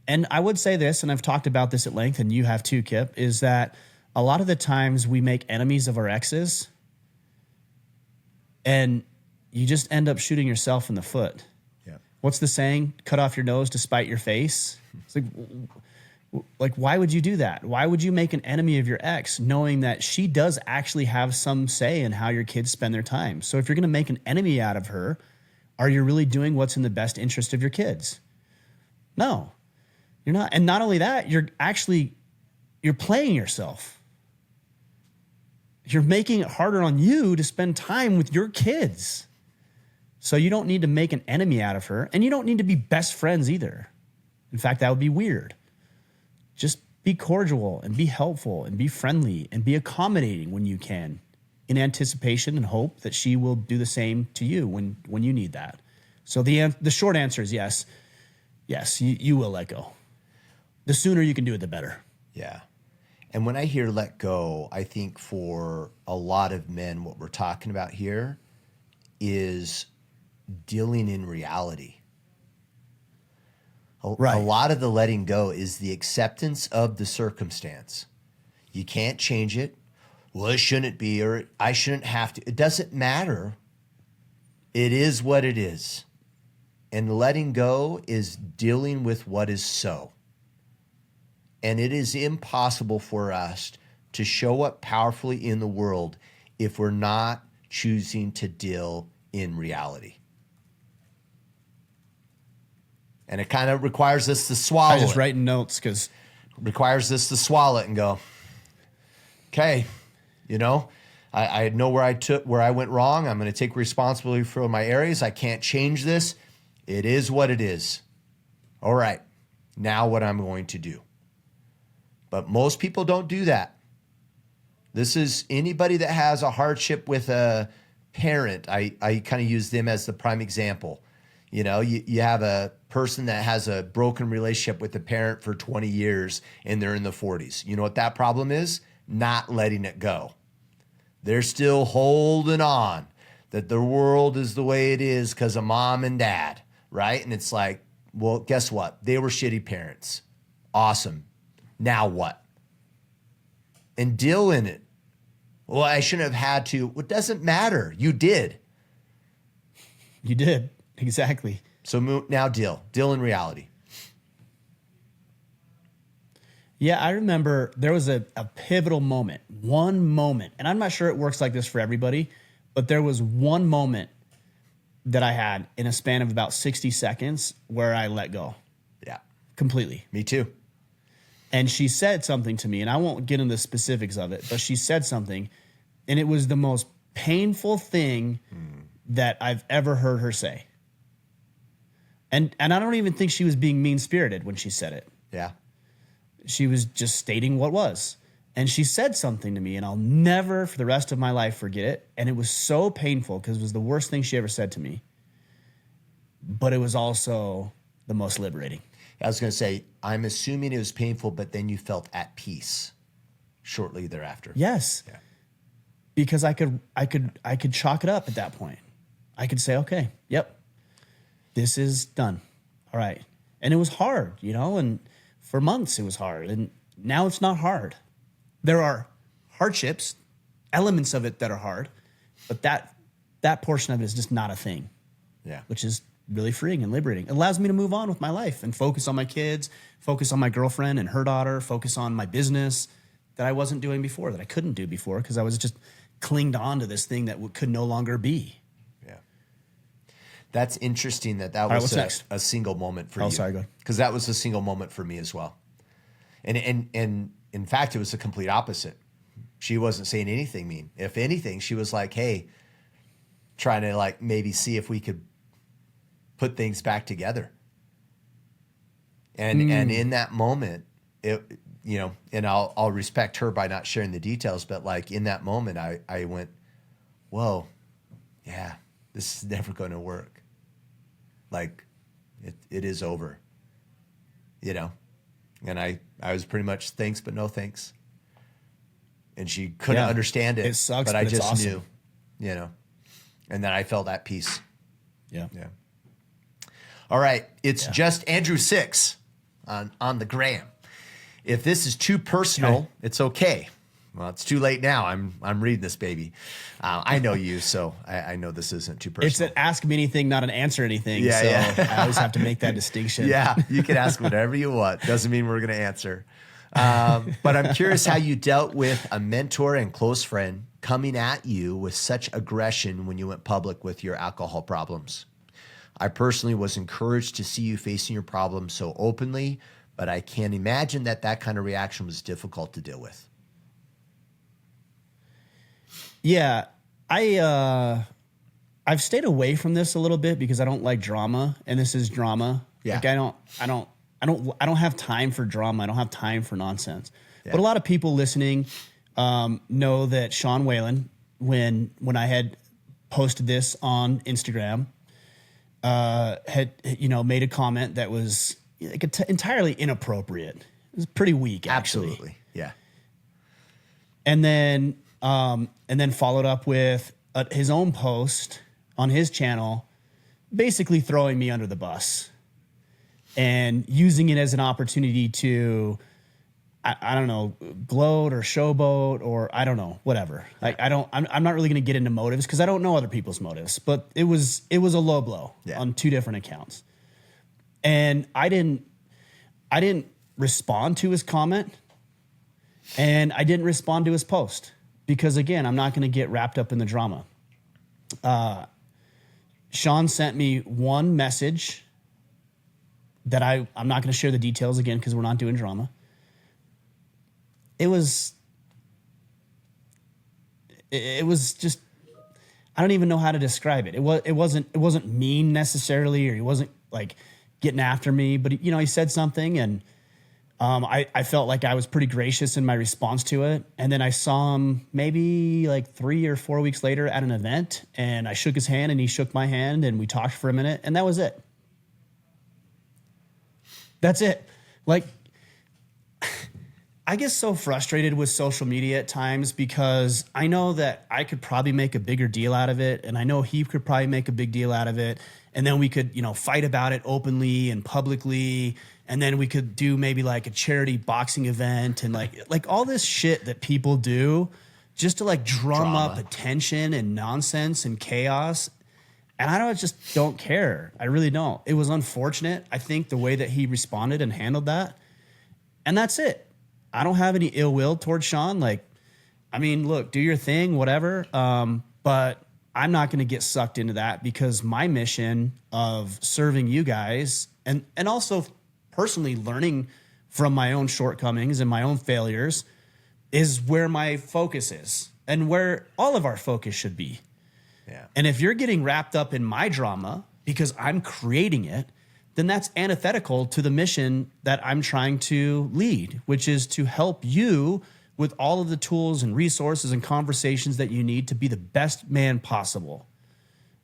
And I would say this, and I've talked about this at length, and you have too, Kip, is that a lot of the times we make enemies of our exes, and you just end up shooting yourself in the foot. Yeah. What's the saying? Cut off your nose to spite your face. It's like, why would you do that? Why would you make an enemy of your ex knowing that she does actually have some say in how your kids spend their time? So if you're going to make an enemy out of her, are you really doing what's in the best interest of your kids? No, you're not. And not only that, you're playing yourself. You're making it harder on you to spend time with your kids. So you don't need to make an enemy out of her, and you don't need to be best friends either. In fact, that would be weird. Just be cordial and be helpful and be friendly and be accommodating when you can, in anticipation and hope that she will do the same to you when you need that. So the short answer is yes. Yes, you will let go. The sooner you can do it, the better. Yeah. And when I hear let go, I think for a lot of men, what we're talking about here is dealing in reality. A lot of the letting go is the acceptance of the circumstance. You can't change it. Well, it shouldn't be, or I shouldn't have to. It doesn't matter. It is what it is. And letting go is dealing with what is so. And it is impossible for us to show up powerfully in the world if we're not choosing to deal in reality. And it kind of requires us to swallow it. I just writing notes because requires us to swallow it and go, okay, you know, I know where I went wrong. I'm going to take responsibility for my areas. I can't change this. It is what it is. All right, now what I'm going to do. But most people don't do that. This is anybody that has a hardship with a parent. I kind of use them as the prime example. You know, you have a person that has a broken relationship with a parent for 20 years and they're in the 40s. You know what that problem is? Not letting it go. They're still holding on that the world is the way it is because of mom and dad, right? And it's like, well, guess what? They were shitty parents. Awesome. Now what? And deal in it. Well, I shouldn't have had to. Well, it doesn't matter. You did. You did. Exactly. So now deal. Deal in reality. Yeah, I remember there was a pivotal moment, one moment, and I'm not sure it works like this for everybody, but there was one moment that I had in a span of about 60 seconds where I let go. Yeah. Completely. Me too. And she said something to me, and I won't get into the specifics of it, but she said something, and it was the most painful thing that I've ever heard her say. And I don't even think she was being mean-spirited when she said it. Yeah. She was just stating what was. And she said something to me, and I'll never for the rest of my life forget it. And it was so painful because it was the worst thing she ever said to me. But it was also the most liberating. I was going to say, I'm assuming it was painful, but then you felt at peace shortly thereafter. Yes. Yeah. Because I could chalk it up at that point. I could say, okay, yep, this is done. All right. And it was hard, you know, and for months it was hard. And now it's not hard. There are hardships, elements of it that are hard, but that portion of it is just not a thing. Yeah. Which is really freeing and liberating. It allows me to move on with my life and focus on my kids, focus on my girlfriend and her daughter, focus on my business that I wasn't doing before, that I couldn't do before because I was just clinged on to this thing that could no longer be. Yeah. That's interesting that right, was what's a single moment for you. Oh, sorry, go ahead. Because that was a single moment for me as well. And in fact, it was the complete opposite. She wasn't saying anything mean. If anything, she was like, hey, trying to like maybe see if we could put things back together. And in that moment, it, you know, and I'll respect her by not sharing the details, but like in that moment, I went, whoa, yeah, this is never going to work. Like it is over, you know? And I was pretty much thanks, but no thanks. And she couldn't understand it. It sucks, but I it's just awesome. knew, you know, and then I felt at peace. Yeah. Yeah. All right. It's just Andrew 6 on the gram. If this is too personal, it's okay. Well, it's too late now. I'm reading this baby. I know you, so I know this isn't too personal. It's an ask me anything, not an answer anything. Yeah, so yeah. I always have to make that distinction. Yeah, you can ask whatever you want. Doesn't mean we're going to answer. But I'm curious how you dealt with a mentor and close friend coming at you with such aggression when you went public with your alcohol problems. I personally was encouraged to see you facing your problems so openly, but I can't imagine that kind of reaction was difficult to deal with. Yeah, I've stayed away from this a little bit because I don't like drama, and this is drama. Yeah. Like I don't have time for drama. I don't have time for nonsense. Yeah. But a lot of people listening know that Sean Whalen, when I had posted this on Instagram, had made a comment that was like entirely inappropriate. It was pretty weak, actually. Absolutely, yeah. And then followed up with his own post on his channel, basically throwing me under the bus. and using it as an opportunity to, I don't know, gloat or showboat or I don't know, whatever. Like I'm not really going to get into motives because I don't know other people's motives, but it was a low blow on two different accounts. And I didn't respond to his comment, and I didn't respond to his post because, again, I'm not going to get wrapped up in the drama. Sean sent me one message that I'm not going to share the details again because we're not doing drama. It was just, I don't even know how to describe it. It wasn't mean necessarily, or he wasn't like getting after me, but he said something, and I felt like I was pretty gracious in my response to it. And then I saw him maybe like 3 or 4 weeks later at an event, and I shook his hand and he shook my hand and we talked for a minute, and that was it. That's it. Like, I get so frustrated with social media at times because I know that I could probably make a bigger deal out of it, and I know he could probably make a big deal out of it, and then we could, fight about it openly and publicly, and then we could do maybe like a charity boxing event and like all this shit that people do just to like drum up attention and nonsense and chaos. And I just don't care. I really don't. It was unfortunate, I think, the way that he responded and handled that. And that's it. I don't have any ill will towards Sean. Like, I mean, look, do your thing, whatever. But I'm not going to get sucked into that because my mission of serving you guys and also personally learning from my own shortcomings and my own failures is where my focus is and where all of our focus should be. Yeah. And if you're getting wrapped up in my drama because I'm creating it, then that's antithetical to the mission that I'm trying to lead, which is to help you with all of the tools and resources and conversations that you need to be the best man possible.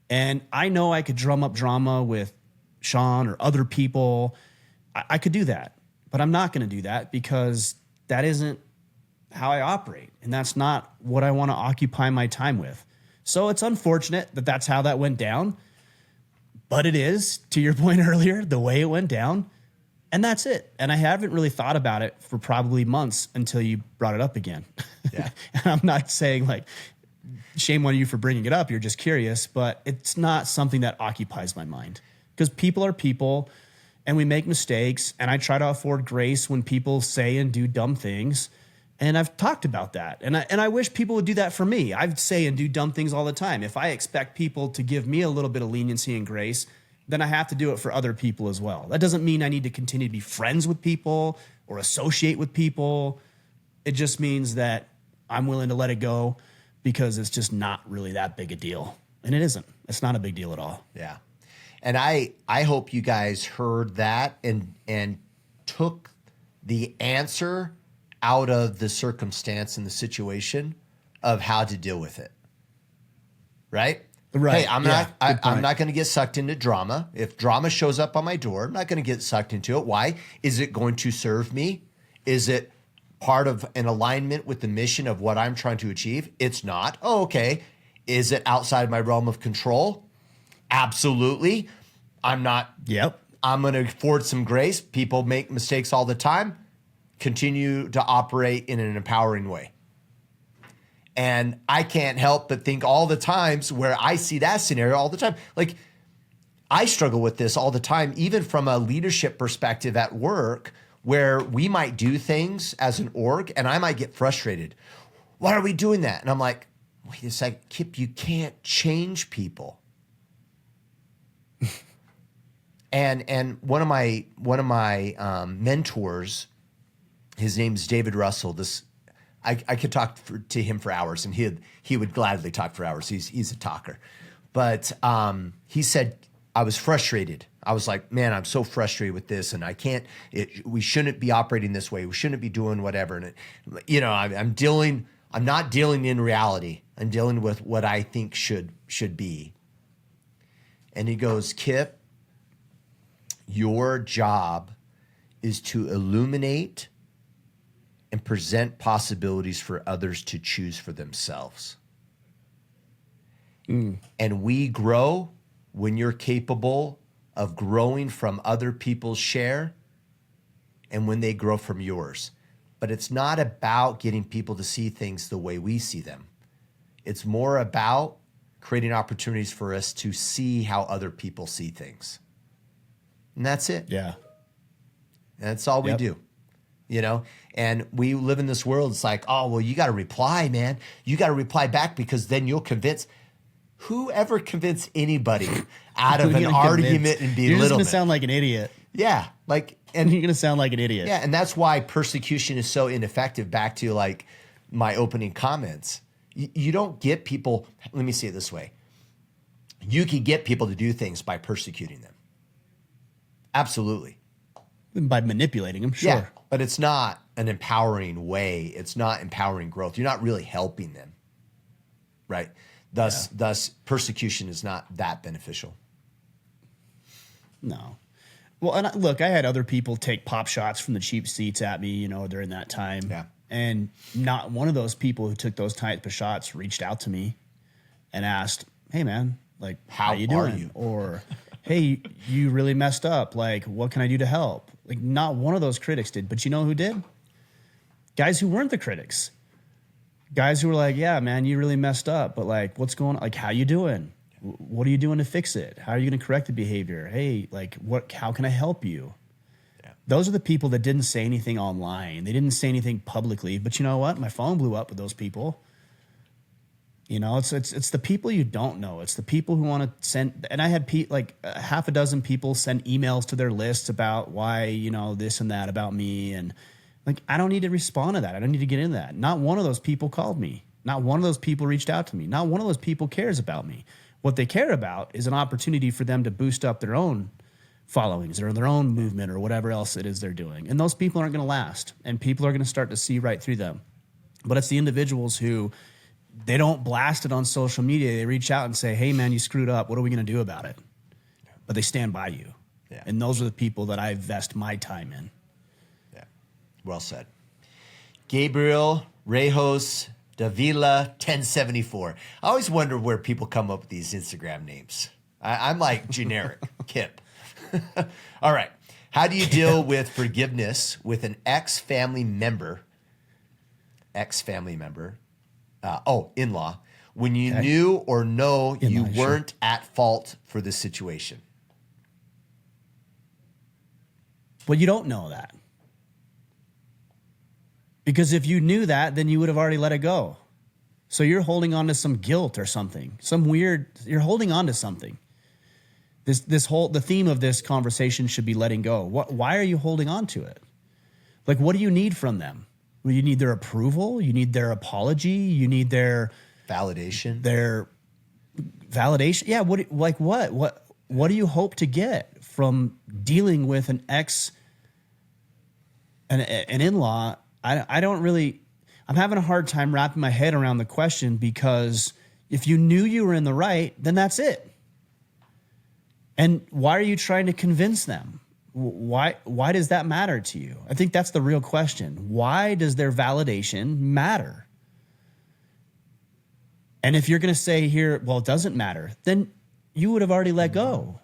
And I know I could drum up drama with Sean or other people. I could do that, but I'm not going to do that because that isn't how I operate. And that's not what I want to occupy my time with. So it's unfortunate that that's how that went down. But it is, to your point earlier, the way it went down, and that's it. And I haven't really thought about it for probably months until you brought it up again. Yeah. And I'm not saying like, shame on you for bringing it up. You're just curious, but it's not something that occupies my mind because people are people and we make mistakes. And I try to afford grace when people say and do dumb things. And I've talked about that. And I wish people would do that for me. I say and do dumb things all the time. If I expect people to give me a little bit of leniency and grace, then I have to do it for other people as well. That doesn't mean I need to continue to be friends with people or associate with people. It just means that I'm willing to let it go because it's just not really that big a deal. And it isn't. It's not a big deal at all. Yeah. And I hope you guys heard that and took the answer out of the circumstance and the situation of how to deal with it. Right? Right. Hey, I'm not going to get sucked into drama. If drama shows up on my door, I'm not going to get sucked into it. Why? Is it going to serve me? Is it part of an alignment with the mission of what I'm trying to achieve? It's not. Oh, okay. Is it outside my realm of control? Absolutely. I'm not. Yep. I'm going to afford some grace. People make mistakes all the time. Continue to operate in an empowering way. And I can't help but think all the times where I see that scenario all the time. Like, I struggle with this all the time, even from a leadership perspective at work, where we might do things as an org and I might get frustrated. Why are we doing that? And I'm like, wait a second, Kip, you can't change people. and one of my mentors, his name's David Russell. I could talk to him for hours, and he would gladly talk for hours. He's a talker, but he said I was frustrated. I was like, man, I'm so frustrated with this, and I can't. We shouldn't be operating this way. We shouldn't be doing whatever. And I'm not dealing in reality. I'm dealing with what I think should be. And he goes, Kip, your job is to illuminate and present possibilities for others to choose for themselves. And we grow when you're capable of growing from other people's share and when they grow from yours. But it's not about getting people to see things the way we see them. It's more about creating opportunities for us to see how other people see things. And that's it. Yeah. That's all we do. You know, and we live in this world. It's like, oh, well, you got to reply, man. You got to reply back because then you'll convince. Whoever convince anybody out of an argument and belittlement? You're just going to sound like an idiot. Yeah, like, And you're going to sound like an idiot. yeah, and that's why persecution is so ineffective. Back to like my opening comments, you don't get people. Let me say it this way: you can get people to do things by persecuting them. Absolutely. By manipulating them, sure. Yeah, but it's not an empowering way. It's not empowering growth. You're not really helping them, right? Thus, persecution is not that beneficial. No. Well, and look, I had other people take pop shots from the cheap seats at me, you know, during that time. Yeah. And not one of those people who took those type of shots reached out to me and asked, "Hey, man, like, how you doing?" you? Or, "Hey, you really messed up. Like, what can I do to help?" Like, not one of those critics did. But you know who did? Guys who weren't the critics. Guys who were like, "Yeah, man, you really messed up. But like, what's going on? Like, how you doing? What are you doing to fix it? How are you going to correct the behavior? Hey, like, how can I help you?" Yeah. Those are the people that didn't say anything online. They didn't say anything publicly. But you know what? My phone blew up with those people. You know, it's the people you don't know. It's the people who want to send. And I had like half a dozen people send emails to their lists about why, you know, this and that about me. And like, I don't need to respond to that. I don't need to get into that. Not one of those people called me. Not one of those people reached out to me. Not one of those people cares about me. What they care about is an opportunity for them to boost up their own followings or their own movement or whatever else it is they're doing. And those people aren't going to last. And people are going to start to see right through them. But it's the individuals who, they don't blast it on social media. They reach out and say, "Hey, man, you screwed up. What are we going to do about it?" But they stand by you. Yeah. And those are the people that I invest my time in. Yeah. Well said. Gabriel Rejos Davila 1074. I always wonder where people come up with these Instagram names. I'm like generic. Kip. All right. How do you deal with forgiveness with an ex-family member, in-law, when you knew or know you weren't at fault for the situation? Well, you don't know that. Because if you knew that, then you would have already let it go. So you're holding on to some guilt or something. You're holding on to something. The theme of this conversation should be letting go. Why are you holding on to it? Like, what do you need from them? Well, you need their approval. You need their apology. You need their validation. Yeah. What do you hope to get from dealing with an in-law? I don't really. I'm having a hard time wrapping my head around the question, because if you knew you were in the right, then that's it. And why are you trying to convince them? Why does that matter to you? I think that's the real question. Why does their validation matter? And if you're going to say here, well, it doesn't matter, then you would have already let go.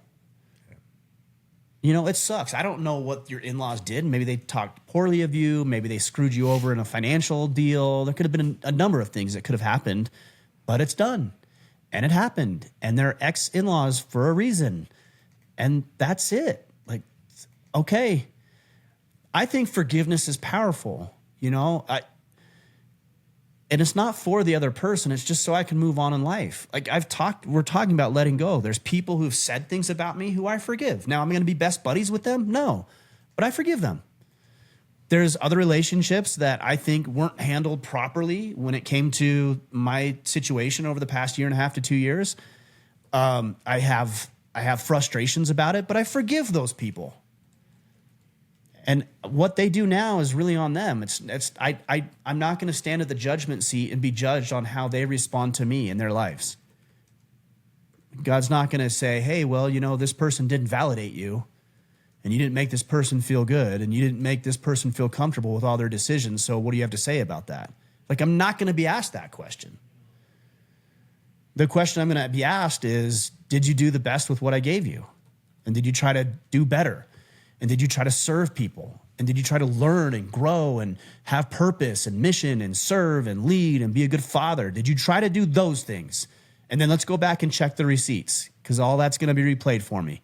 You know, it sucks. I don't know what your in-laws did. Maybe they talked poorly of you. Maybe they screwed you over in a financial deal. There could have been a number of things that could have happened, but it's done. And it happened. And they're ex-in-laws for a reason. And that's it. Like, okay. I think forgiveness is powerful. You know, and it's not for the other person. It's just so I can move on in life. Like we're talking about letting go. There's people who've said things about me who I forgive. Now, I'm going to be best buddies with them? No, but I forgive them. There's other relationships that I think weren't handled properly when it came to my situation over the past 1.5 to 2 years. I have frustrations about it, but I forgive those people. And what they do now is really on them. I'm not going to stand at the judgment seat and be judged on how they respond to me in their lives. God's not going to say, "Hey, well, you know, this person didn't validate you, and you didn't make this person feel good, and you didn't make this person feel comfortable with all their decisions, so what do you have to say about that?" Like, I'm not going to be asked that question. The question I'm going to be asked is, did you do the best with what I gave you? And did you try to do better? And did you try to serve people? And did you try to learn and grow and have purpose and mission and serve and lead and be a good father? Did you try to do those things? And then let's go back and check the receipts, because all that's going to be replayed for me.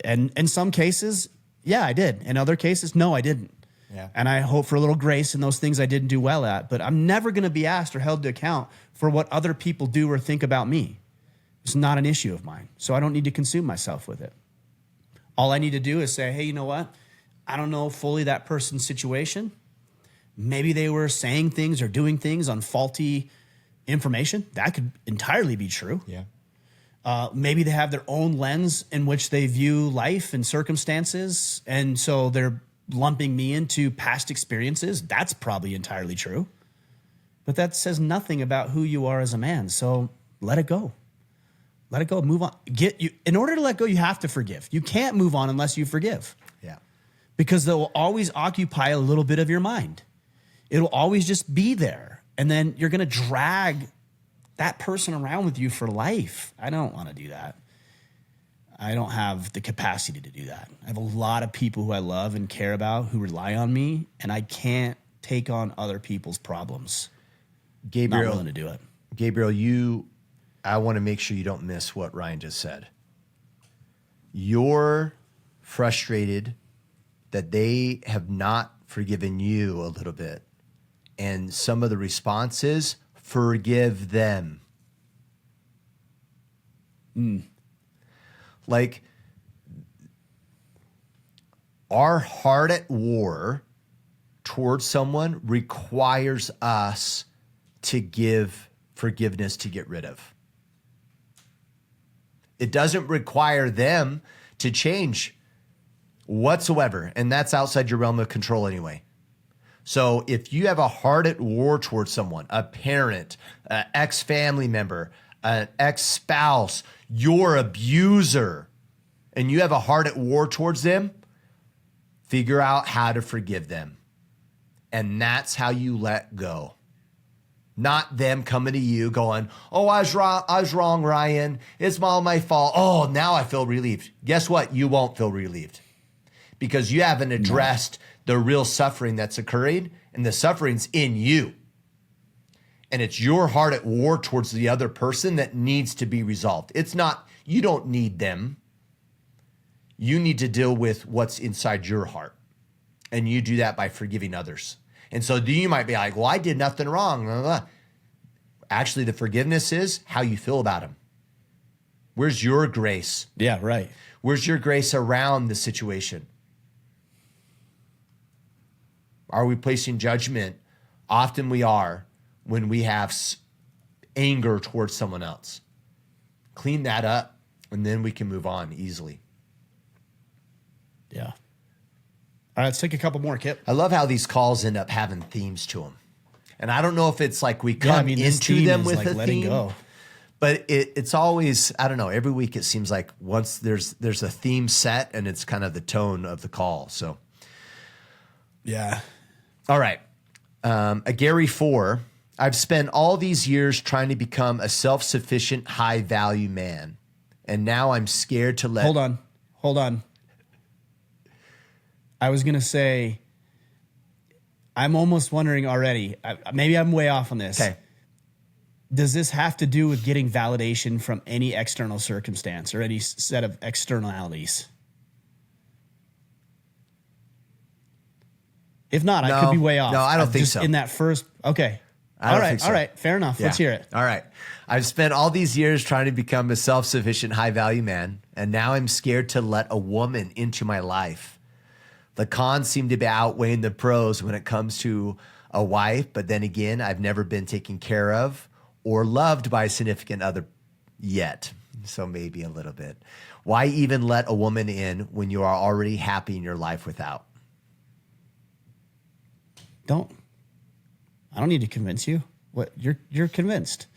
And in some cases, yeah, I did. In other cases, no, I didn't. Yeah. And I hope for a little grace in those things I didn't do well at. But I'm never going to be asked or held to account for what other people do or think about me. It's not an issue of mine. So I don't need to consume myself with it. All I need to do is say, hey, you know what? I don't know fully that person's situation. Maybe they were saying things or doing things on faulty information. That could entirely be true. Yeah. Maybe they have their own lens in which they view life and circumstances. And so they're lumping me into past experiences. That's probably entirely true. But that says nothing about who you are as a man. So let it go. Let it go. Move on. In order to let go, you have to forgive. You can't move on unless you forgive. Yeah. Because they will always occupy a little bit of your mind. It'll always just be there. And then you're going to drag that person around with you for life. I don't want to do that. I don't have the capacity to do that. I have a lot of people who I love and care about who rely on me, and I can't take on other people's problems. Gabriel, not willing to do it. Gabriel, I want to make sure you don't miss what Ryan just said. You're frustrated that they have not forgiven you a little bit. And some of the response is, forgive them. Like, our heart at war towards someone requires us to give forgiveness to get rid of. It doesn't require them to change whatsoever, and that's outside your realm of control anyway. So if you have a heart at war towards someone, a parent, an ex-family member, an ex-spouse, your abuser, and you have a heart at war towards them, figure out how to forgive them. And that's how you let go. Not them coming to you going, oh, I was wrong, Ryan. It's all my fault. Oh, now I feel relieved. Guess what? You won't feel relieved because you haven't addressed the real suffering that's occurring, and the suffering's in you. And it's your heart at war towards the other person that needs to be resolved. It's not, you don't need them. You need to deal with what's inside your heart. And you do that by forgiving others. And so you might be like, well, I did nothing wrong. Blah, blah, blah. Actually, the forgiveness is how you feel about them. Where's your grace? Yeah, right. Where's your grace around the situation? Are we placing judgment? Often we are when we have anger towards someone else. Clean that up, and then we can move on easily. Yeah. All right, let's take a couple more, Kip. I love how these calls end up having themes to them. And I don't know if it's like we come into them with a theme. Go. But it's always, I don't know, every week it seems like once there's a theme set and it's kind of the tone of the call. So, yeah. All right. A Gary 4. I've spent all these years trying to become a self-sufficient, high-value man. And now I'm scared to let... Hold on. I was going to say, I'm almost wondering already, maybe I'm way off on this. Okay. Does this have to do with getting validation from any external circumstance or any set of externalities? If not, I could be way off. No, I don't think so. In that first, okay. All right, fair enough. Yeah. Let's hear it. All right. I've spent all these years trying to become a self-sufficient, high-value man, and now I'm scared to let a woman into my life. The cons seem to be outweighing the pros when it comes to a wife, but then again, I've never been taken care of or loved by a significant other yet. So maybe a little bit. Why even let a woman in when you are already happy in your life without? I don't need to convince you. What you're convinced.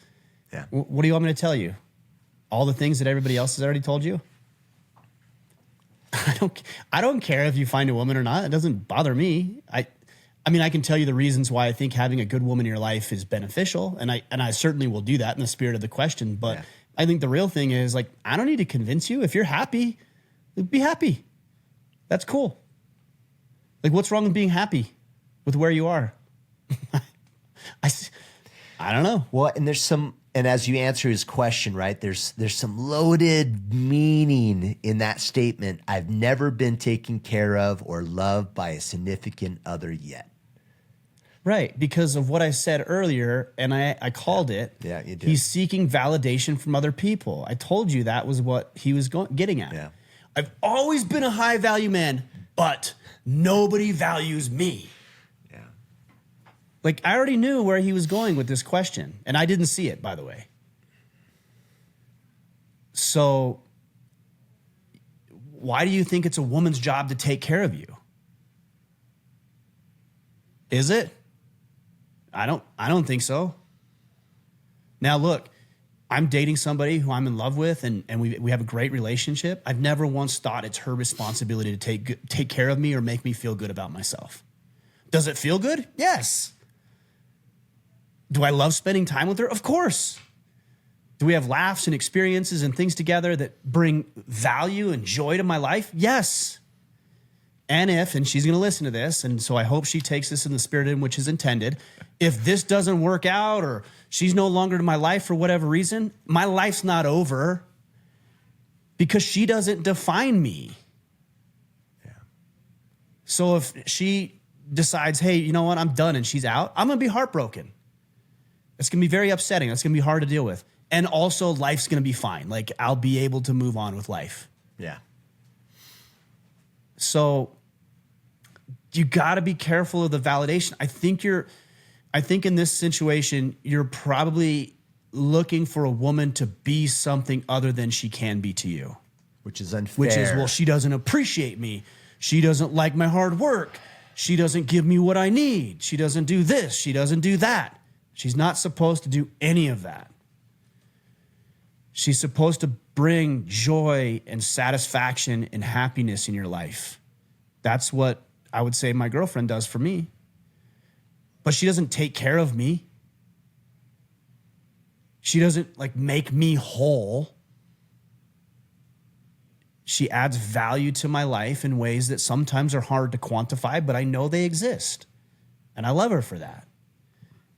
Yeah. What do you want me to tell you? All the things that everybody else has already told you? I don't care if you find a woman or not. It doesn't bother me. I mean, I can tell you the reasons why I think having a good woman in your life is beneficial, and I certainly will do that in the spirit of the question. But I think the real thing is like, I don't need to convince you. If you're happy, be happy. That's cool. Like, what's wrong with being happy with where you are? I don't know. Well, and and as you answer his question, right, there's some loaded meaning in that statement. I've never been taken care of or loved by a significant other yet. Right, because of what I said earlier, and I called it. Yeah, you did. He's seeking validation from other people. I told you that was what he was getting at. Yeah. I've always been a high value man, but nobody values me. Yeah. Like, I already knew where he was going with this question, and I didn't see it, by the way. So, why do you think it's a woman's job to take care of you? Is it? I don't think so. Now, look, I'm dating somebody who I'm in love with, and we have a great relationship. I've never once thought it's her responsibility to take care of me or make me feel good about myself. Does it feel good? Yes. Do I love spending time with her? Of course. Do we have laughs and experiences and things together that bring value and joy to my life? Yes. And she's going to listen to this, and so I hope she takes this in the spirit in which is intended. If this doesn't work out or she's no longer in my life for whatever reason, my life's not over because she doesn't define me. Yeah. So if she decides, hey, you know what, I'm done, and she's out, I'm going to be heartbroken. It's going to be very upsetting. It's going to be hard to deal with. And also, life's going to be fine. Like, I'll be able to move on with life. Yeah. So you got to be careful of the validation. I think in this situation, you're probably looking for a woman to be something other than she can be to you. Which is unfair. Which is, well, she doesn't appreciate me. She doesn't like my hard work. She doesn't give me what I need. She doesn't do this. She doesn't do that. She's not supposed to do any of that. She's supposed to bring joy and satisfaction and happiness in your life. That's what I would say my girlfriend does for me. But she doesn't take care of me. She doesn't like make me whole. She adds value to my life in ways that sometimes are hard to quantify, but I know they exist. And I love her for that.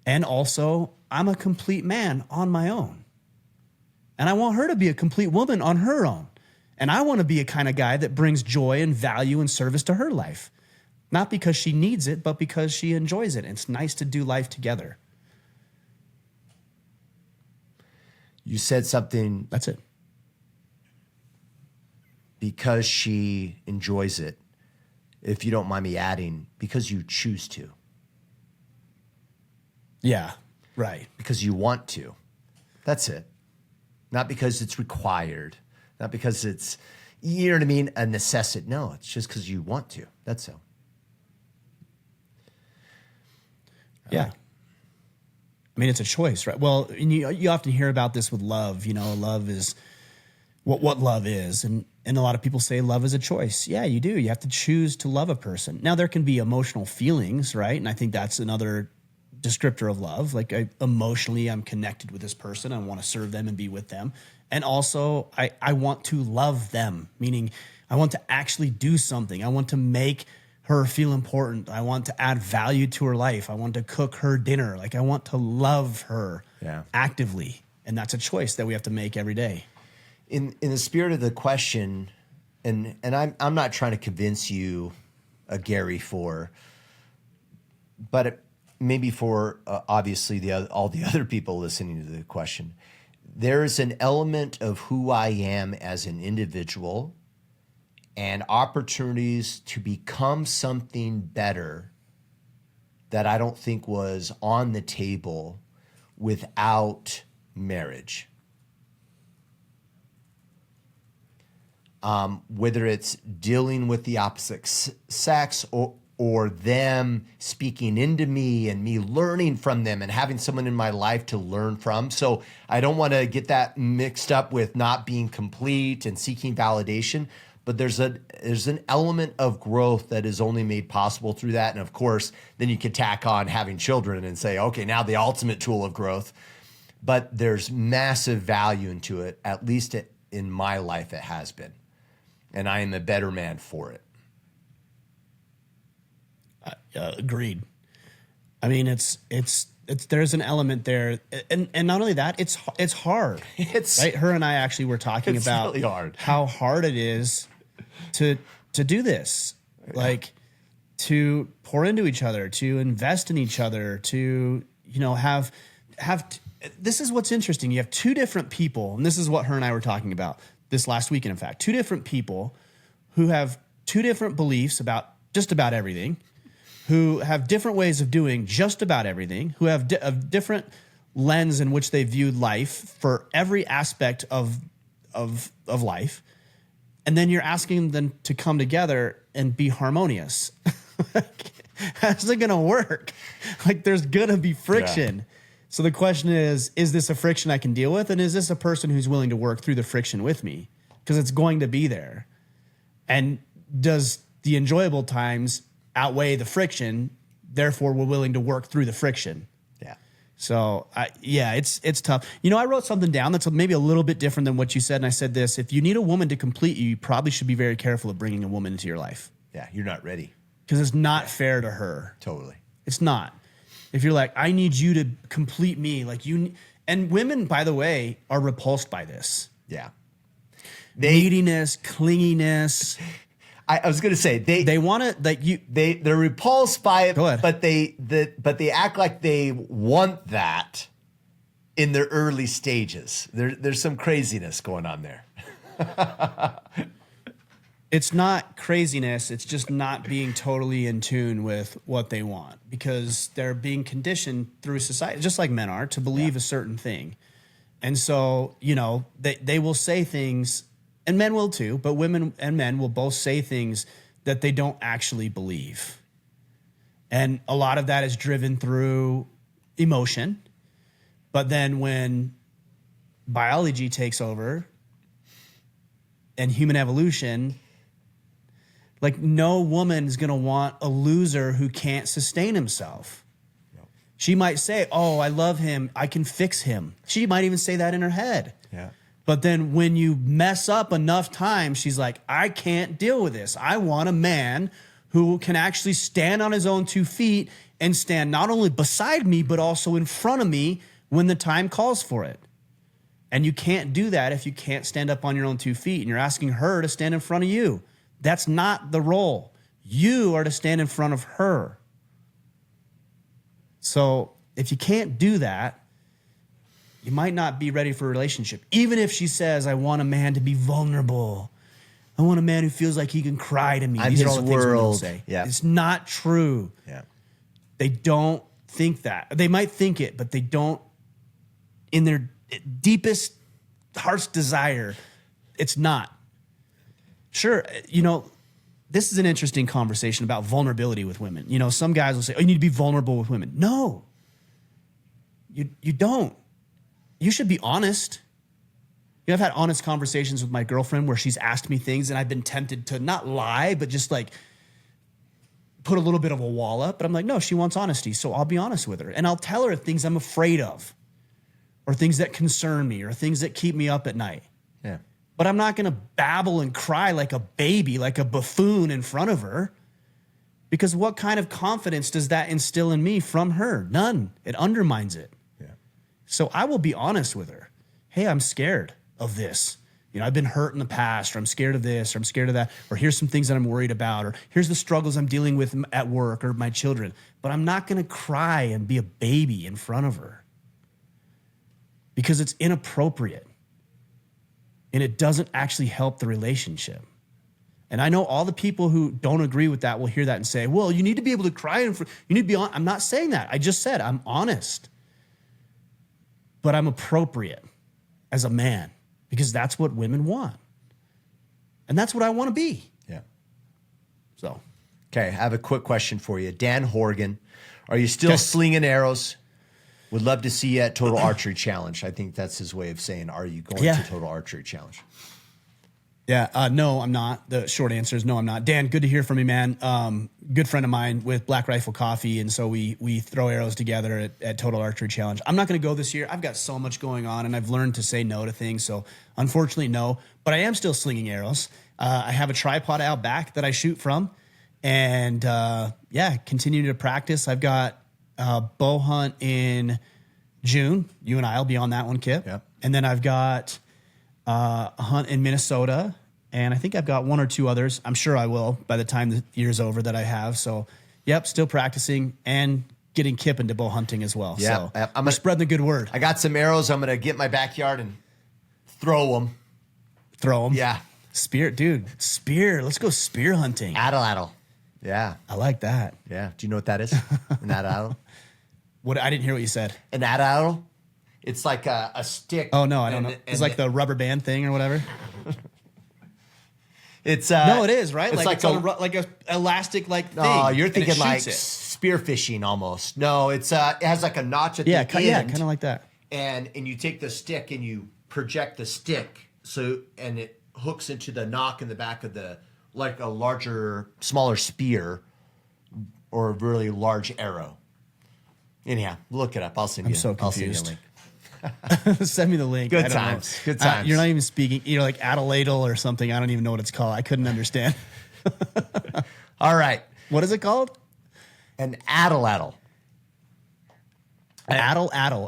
And also, I'm a complete man on my own. And I want her to be a complete woman on her own. And I want to be a kind of guy that brings joy and value and service to her life. Not because she needs it, but because she enjoys it. It's nice to do life together. You said something. That's it. Because she enjoys it. If you don't mind me adding, because you choose to. Yeah, right. Because you want to. That's it. Not because it's required. Not because it's, you know what I mean, a necessity. No, it's just because you want to. That's all. Yeah. I mean, it's a choice, right? Well, and you often hear about this with love. You know, love is what love is. And a lot of people say love is a choice. Yeah, you do. You have to choose to love a person. Now, there can be emotional feelings, right? And I think that's another descriptor of love. Like, emotionally, I'm connected with this person. I want to serve them and be with them. And also, I want to love them, meaning I want to actually do something. I want to make her feel important. I want to add value to her life. I want to cook her dinner. Like, I want to love her actively. And that's a choice that we have to make every day. In the spirit of the question, and I'm not trying to convince you, Gary, but maybe for obviously all the other people listening to the question, there is an element of who I am as an individual and opportunities to become something better that I don't think was on the table without marriage. Whether it's dealing with the opposite sex or them speaking into me and me learning from them and having someone in my life to learn from. So I don't want to get that mixed up with not being complete and seeking validation, but there's an element of growth that is only made possible through that. And of course, then you can tack on having children and say, okay, now the ultimate tool of growth. but there's massive value into it. At least in my life, it has been. And I am a better man for it. Agreed. I mean, it's there's an element there, and not only that, it's hard. It's right. Her and I actually were talking about really hard. how hard it is to do this, like to pour into each other, to invest in each other, to have. This is what's interesting. You have two different people, and this is what her and I were talking about this last weekend. In fact, two different people who have two different beliefs about just about everything, who have different ways of doing just about everything, who have a different lens in which they viewed life for every aspect of life. And then you're asking them to come together and be harmonious. How's it going to work? Like, there's going to be friction. Yeah. So the question is this a friction I can deal with? And is this a person who's willing to work through the friction with me? Because it's going to be there. And does the enjoyable times outweigh the friction? Therefore, we're willing to work through the friction. Yeah. So, it's tough. I wrote something down that's maybe a little bit different than what you said. And I said this: if you need a woman to complete you, you probably should be very careful of bringing a woman into your life. Yeah, you're not ready. Because it's not fair to her. Totally. It's not. If you're like, I need you to complete me, like you, and women, by the way, are repulsed by this. Yeah. Neediness, clinginess. I was going to say they want to they're repulsed by it, Go ahead. but they act like they want that in their early stages. There's some craziness going on there. It's not craziness. It's just not being totally in tune with what they want, because they're being conditioned through society, just like men are, to believe a certain thing. And so, they will say things, and men will too, but women and men will both say things that they don't actually believe. And a lot of that is driven through emotion. But then when biology takes over and human evolution, like, no woman's going to want a loser who can't sustain himself. No. She might say, oh, I love him, I can fix him. She might even say that in her head. Yeah. But then when you mess up enough times, she's like, I can't deal with this. I want a man who can actually stand on his own 2 feet and stand not only beside me, but also in front of me when the time calls for it. And you can't do that if you can't stand up on your own 2 feet, and you're asking her to stand in front of you. That's not the role. You are to stand in front of her. So if you can't do that, you might not be ready for a relationship. Even if she says, I want a man to be vulnerable. I want a man who feels like he can cry to me. I'm These his are all the things women world. say. Yeah. It's not true. Yeah. They don't think that. They might think it, but they don't, in their deepest heart's desire, it's not. Sure, this is an interesting conversation about vulnerability with women. Some guys will say, oh, you need to be vulnerable with women. No, you don't. You should be honest. I've had honest conversations with my girlfriend where she's asked me things and I've been tempted to not lie, but just like put a little bit of a wall up. But I'm like, no, she wants honesty, so I'll be honest with her. And I'll tell her things I'm afraid of, or things that concern me, or things that keep me up at night. Yeah. But I'm not going to babble and cry like a baby, like a buffoon in front of her. Because what kind of confidence does that instill in me from her? None. It undermines it. Yeah. So I will be honest with her. Hey, I'm scared of this. I've been hurt in the past, or I'm scared of this, or I'm scared of that, or here's some things that I'm worried about, or here's the struggles I'm dealing with at work or my children. But I'm not going to cry and be a baby in front of her, because it's inappropriate. And it doesn't actually help the relationship. And I know all the people who don't agree with that will hear that and say, well, you need to be able to cry. You need to be honest. I'm not saying that. I just said I'm honest. But I'm appropriate as a man, because that's what women want. And that's what I want to be. Yeah. So. Okay, I have a quick question for you. Dan Horgan, are you still slinging arrows? Would love to see you at Total Archery Challenge. I think that's his way of saying, are you going to Total Archery Challenge? Yeah, no, I'm not. The short answer is no, I'm not. Dan, good to hear from you, man. Good friend of mine with Black Rifle Coffee, and so we throw arrows together at Total Archery Challenge. I'm not going to go this year. I've got so much going on, and I've learned to say no to things. So unfortunately, no. But I am still slinging arrows. I have a tripod out back that I shoot from, and continue to practice. I've got a bow hunt in June. You and I will be on that one, Kip. Yep. And then I've got a hunt in Minnesota, and I think I've got one or two others. I'm sure I will by the time the year's over that I have. So, yep, still practicing and getting Kip into bow hunting as well. Yeah, so we're spreading the good word. I got some arrows. I'm going to get in my backyard and throw them. Throw them. Yeah. Spear, dude. Spear. Let's go spear hunting. Addle. Yeah. I like that. Yeah. Do you know what that is? An addle? What? I didn't hear what you said. An addle? It's like a stick. Oh, no, I don't know. It's like the rubber band thing or whatever. It's no, it is, right? It's like a elastic like thing. No, you're and thinking it like shoots it. spear fishing almost. No, it's it has like a notch at the end. Yeah, kind of like that. And you take the stick and you project the stick and it hooks into the nock in the back of like a smaller spear or a really large arrow. Anyhow, look it up. I'll send you. I'm so I'll send you a confused. link. Send me the link. Good I don't know. times. Good times. You're not even speaking. You're like Adelaidal or something. I don't even know what it's called. I couldn't understand. All right. What is it called? An addle. Addle.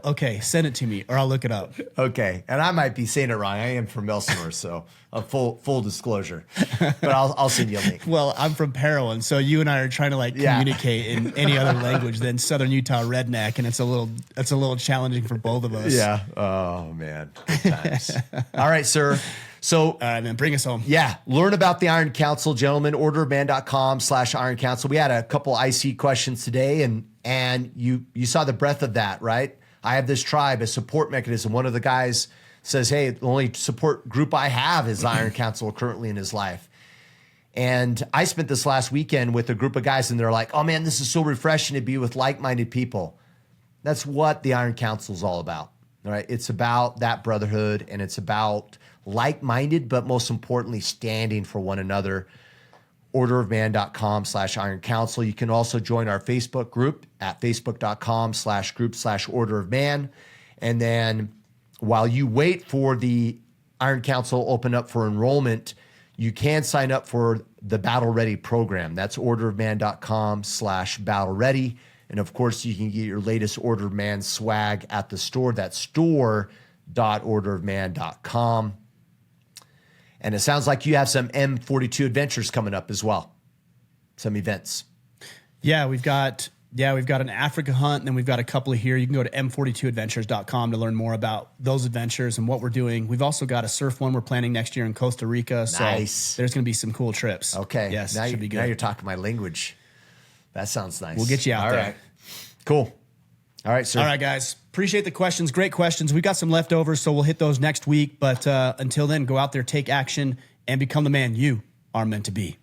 Okay, send it to me or I'll look it up. Okay, and I might be saying it wrong. I am from Elsinore, so a full disclosure. But I'll send you a link. Well, I'm from Parowan, so you and I are trying to communicate in any other language than Southern Utah redneck, and it's a little challenging for both of us. Yeah. Oh man. Good times. All right, sir. So all right, man, bring us home. Yeah. Learn about the Iron Council, gentlemen. orderofman.com/Iron Council. We had a couple IC questions today, and you saw the breadth of that, right? I have this tribe, a support mechanism. One of the guys says, hey, the only support group I have is Iron Council currently in his life. And I spent this last weekend with a group of guys, and they're like, oh man, this is so refreshing to be with like-minded people. That's what the Iron Council is all about. All right. It's about that brotherhood, and it's about like-minded, but most importantly, standing for one another. orderofman.com/Iron Council. You can also join our Facebook group at facebook.com/group/orderofman. And then while you wait for the Iron Council open up for enrollment, you can sign up for the Battle Ready program. That's orderofman.com/Battle Ready. And of course, you can get your latest Order of Man swag at the store. That's store.orderofman.com. And it sounds like you have some M42 adventures coming up as well. Some events. Yeah, we've got an Africa hunt, and then we've got a couple of here. You can go to m42adventures.com to learn more about those adventures and what we're doing. We've also got a surf one we're planning next year in Costa Rica. Nice. So there's going to be some cool trips. Okay. Yes, now should be good. Now you're talking my language. That sounds nice. We'll get you out All there. right. Cool. All right, sir. All right, guys. Appreciate the questions. Great questions. We got some leftovers, so we'll hit those next week. But until then, go out there, take action, and become the man you are meant to be.